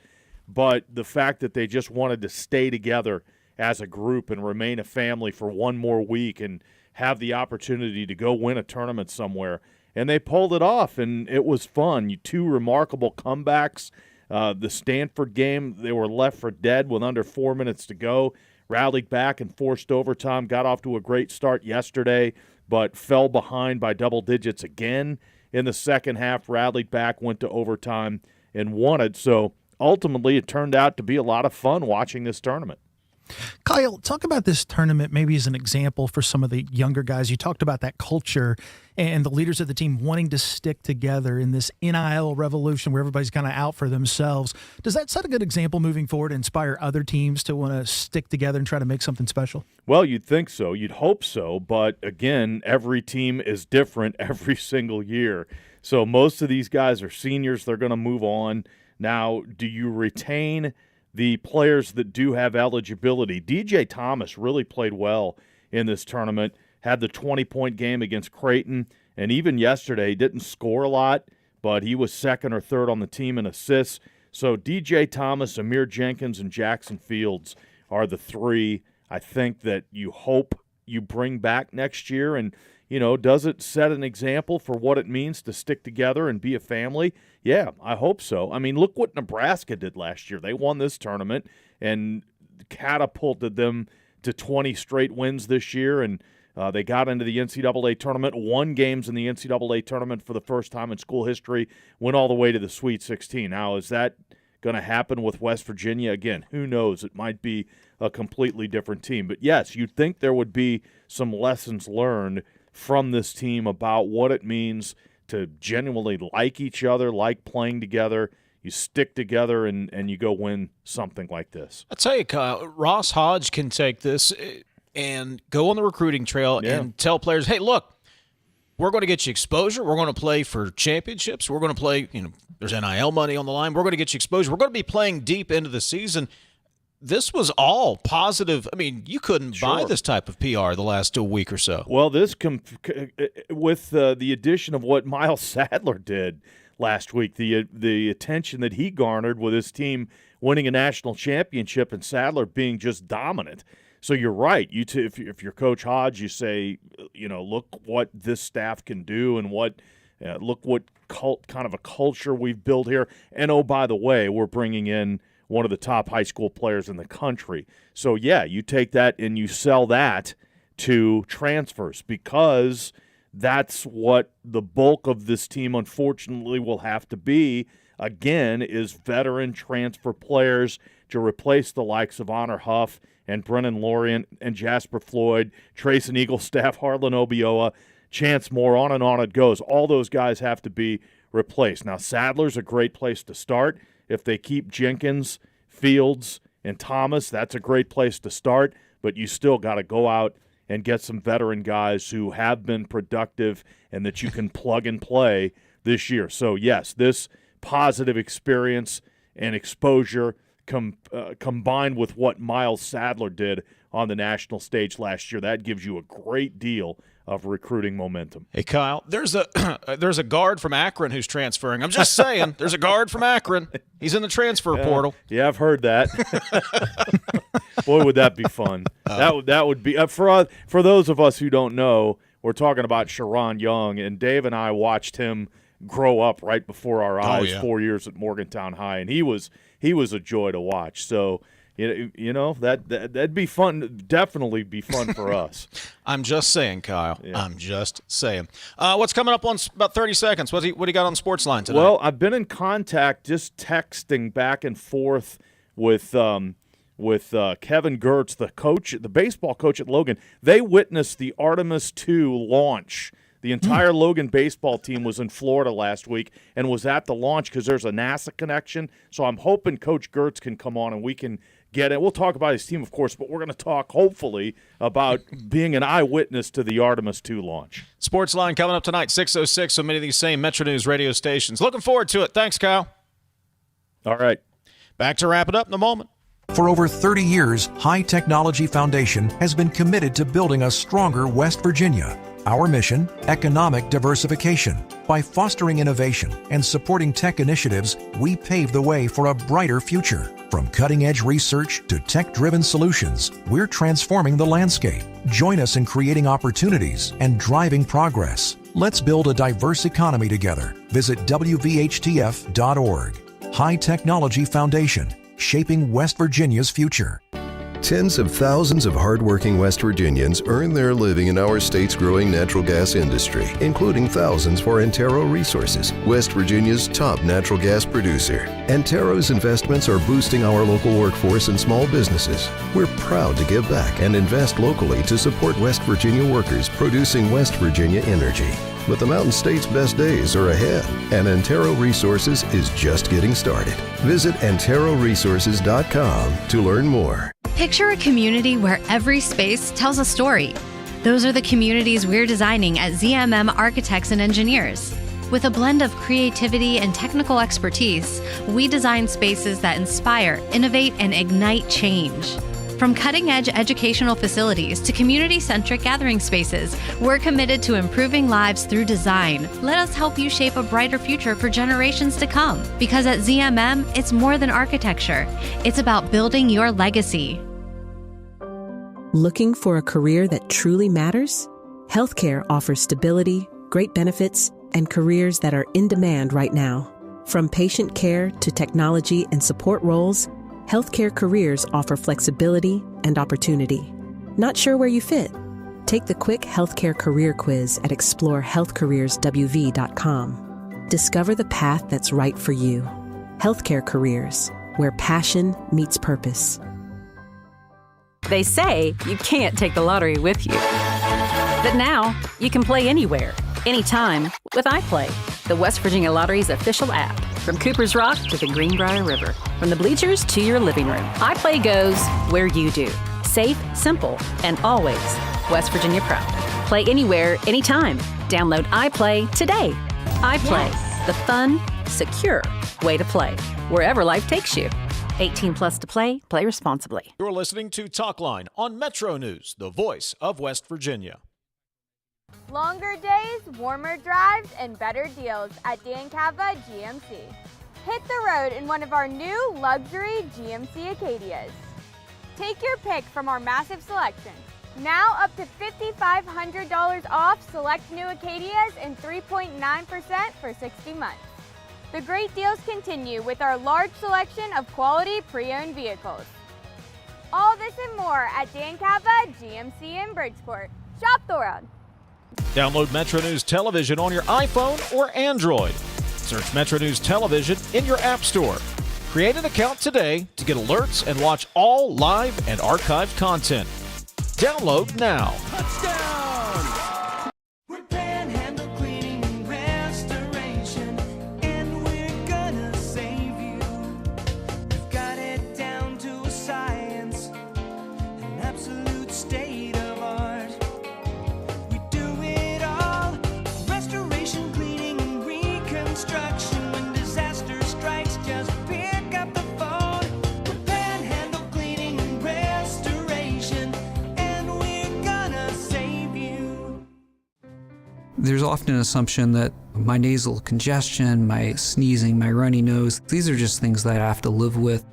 But the fact that they just wanted to stay together as a group and remain a family for one more week and have the opportunity to go win a tournament somewhere. And they pulled it off, and it was fun. 2 remarkable comebacks. The Stanford game, they were left for dead with under 4 minutes to go. Rallied back and forced overtime. Got off to a great start yesterday, but fell behind by double digits again in the second half, rallied back, went to overtime, and won it. So ultimately it turned out to be a lot of fun watching this tournament. Kyle, talk about this tournament maybe as an example for some of the younger guys. You talked about that culture and the leaders of the team wanting to stick together in this NIL revolution where everybody's kind of out for themselves. Does that set a good example moving forward, inspire other teams to want to stick together and try to make something special? Well, you'd think so. You'd hope so. But, again, every team is different every single year. So most of these guys are seniors. They're going to move on. Now, do you retain the players that do have eligibility? DJ Thomas really played well in this tournament, had the 20-point game against Creighton, and even yesterday didn't score a lot, but he was second or third on the team in assists. So DJ Thomas, Amir Jenkins, and Jackson Fields are the 3 I think that you hope you bring back next year? And, does it set an example for what it means to stick together and be a family? Yeah, I hope so. I mean, look what Nebraska did last year. They won this tournament and catapulted them to 20 straight wins this year, and they got into the NCAA tournament, won games in the NCAA tournament for the first time in school history, went all the way to the Sweet 16. Now, is that going to happen with West Virginia? Again, who knows? It might be a completely different team. But, yes, you'd think there would be some lessons learned from this team about what it means to genuinely like each other, like playing together. You stick together and you go win something like this. I'll tell you, Kyle, Ross Hodge can take this and go on the recruiting trail and tell players, hey, look, we're going to get you exposure. We're going to play for championships. We're going to play, there's NIL money on the line. We're going to get you exposure. We're going to be playing deep into the season. This was all positive. I mean, you couldn't buy this type of PR the last week or so. Well, this with the addition of what Miles Sadler did last week, the attention that he garnered with his team winning a national championship and Sadler being just dominant. So you're right. If you're Coach Hodge, you say, look what this staff can do and look what kind of a culture we've built here. And, oh, by the way, we're bringing in one of the top high school players in the country. So, yeah, you take that and you sell that to transfers because that's what the bulk of this team, unfortunately, will have to be, again, is veteran transfer players to replace the likes of Honor Huff and Brennan Lorient and Jasper Floyd, Trayson Eaglestaff, Harlan Obioa, Chance Moore, on it goes. All those guys have to be replaced. Now, Sadler's a great place to start. If they keep Jenkins, Fields, and Thomas, that's a great place to start, but you still got to go out and get some veteran guys who have been productive and that you can plug and play this year. So, yes, this positive experience and exposure combined with what Miles Sadler did on the national stage last year, that gives you a great deal of recruiting momentum. Hey, Kyle, there's a guard from Akron who's transferring. I'm just saying, there's a guard from Akron. He's in the transfer portal. Yeah, I've heard that. Boy, would that be fun. That would be for those of us who don't know, we're talking about Sharon Young, and Dave and I watched him grow up right before our eyes 4 years at Morgantown High, and he was a joy to watch. So, that'd be fun. Definitely be fun for us. I'm just saying, Kyle. Yeah. I'm just saying. What's coming up on about 30 seconds? What do you got on Sports Line tonight? Well, I've been in contact, just texting back and forth with Kevin Gertz, the baseball coach at Logan. They witnessed the Artemis 2 launch. The entire Logan baseball team was in Florida last week and was at the launch because there's a NASA connection. So I'm hoping Coach Gertz can come on and we can get it. We'll talk about his team, of course, but we're going to talk, hopefully, about being an eyewitness to the Artemis 2 launch. Sports Line coming up tonight, 6:06, so many of these same MetroNews radio stations. Looking forward to it. Thanks, Kyle. All right. Back to wrap it up in a moment. For over 30 years, High Technology Foundation has been committed to building a stronger West Virginia. Our mission, economic diversification. By fostering innovation and supporting tech initiatives, we pave the way for a brighter future. From cutting-edge research to tech-driven solutions, we're transforming the landscape. Join us in creating opportunities and driving progress. Let's build a diverse economy together. Visit WVHTF.org. High Technology Foundation, shaping West Virginia's future. Tens of thousands of hardworking West Virginians earn their living in our state's growing natural gas industry, including thousands for Antero Resources, West Virginia's top natural gas producer. Antero's investments are boosting our local workforce and small businesses. We're proud to give back and invest locally to support West Virginia workers producing West Virginia energy. But the Mountain State's best days are ahead, and Antero Resources is just getting started. Visit AnteroResources.com to learn more. Picture a community where every space tells a story. Those are the communities we're designing at ZMM Architects and Engineers. With a blend of creativity and technical expertise, we design spaces that inspire, innovate, and ignite change. From cutting-edge educational facilities to community-centric gathering spaces, we're committed to improving lives through design. Let us help you shape a brighter future for generations to come. Because at ZMM, it's more than architecture. It's about building your legacy. Looking for a career that truly matters? Healthcare offers stability, great benefits, and careers that are in demand right now. From patient care to technology and support roles, healthcare careers offer flexibility and opportunity. Not sure where you fit? Take the quick healthcare career quiz at explorehealthcareerswv.com. Discover the path that's right for you. Healthcare careers, where passion meets purpose. They say you can't take the lottery with you. But now, you can play anywhere, anytime with iPlay, the West Virginia Lottery's official app. From Cooper's Rock to the Greenbrier River, from the bleachers to your living room, iPlay goes where you do. Safe, simple, and always West Virginia proud. Play anywhere, anytime. Download iPlay today. iPlay, the fun, secure way to play, wherever life takes you. 18 plus to play. Play responsibly. You're listening to Talkline on Metro News, the voice of West Virginia. Longer days, warmer drives, and better deals at Dan Cava GMC. Hit the road in one of our new luxury GMC Acadias. Take your pick from our massive selection. Now up to $5,500 off select new Acadias and 3.9% for 60 months. The great deals continue with our large selection of quality pre-owned vehicles. All this and more at Dan Cava GMC in Bridgeport. Shop the world. Download Metro News Television on your iPhone or Android. Search Metro News Television in your app store. Create an account today to get alerts and watch all live and archived content. Download now. Touchdown! We're Panhandle Cleaning and Restoration, and we're gonna save you. We've got it down to a science, an absolute state of art. We do it all, restoration, cleaning, and reconstruction. When disaster strikes, just pick up the phone. We're Panhandle Cleaning and Restoration, and we're gonna save you. There's often an assumption that my nasal congestion, my sneezing, my runny nose, these are just things that I have to live with.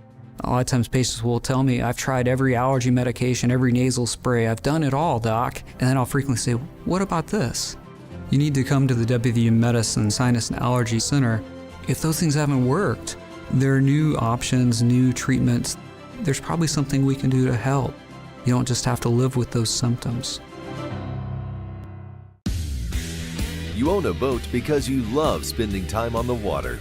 A lot of times patients will tell me, I've tried every allergy medication, every nasal spray, I've done it all, doc. And then I'll frequently say, what about this? You need to come to the WVU Medicine Sinus and Allergy Center. If those things haven't worked, there are new options, new treatments. There's probably something we can do to help. You don't just have to live with those symptoms. You own a boat because you love spending time on the water.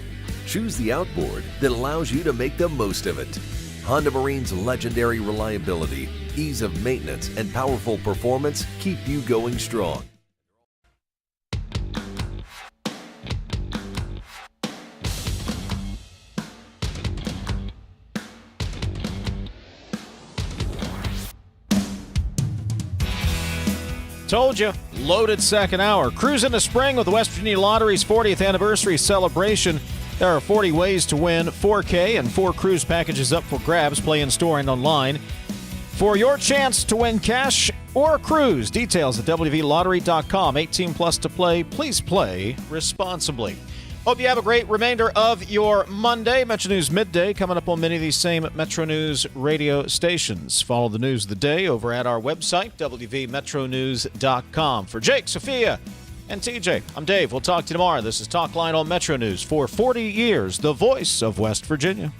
Choose the outboard that allows you to make the most of it. Honda Marine's legendary reliability, ease of maintenance, and powerful performance keep you going strong. Told you, loaded second hour. Cruise into spring with the West Virginia Lottery's 40th anniversary celebration. There are 40 ways to win 4K and 4 cruise packages up for grabs. Play in store and online for your chance to win cash or a cruise. Details at WVLottery.com. 18 plus to play. Please play responsibly. Hope you have a great remainder of your Monday. Metro News Midday coming up on many of these same Metro News radio stations. Follow the news of the day over at our website, WVMetroNews.com. For Jake, Sophia, and TJ, I'm Dave. We'll talk to you tomorrow. This is Talkline on Metro News for 40 years, the voice of West Virginia.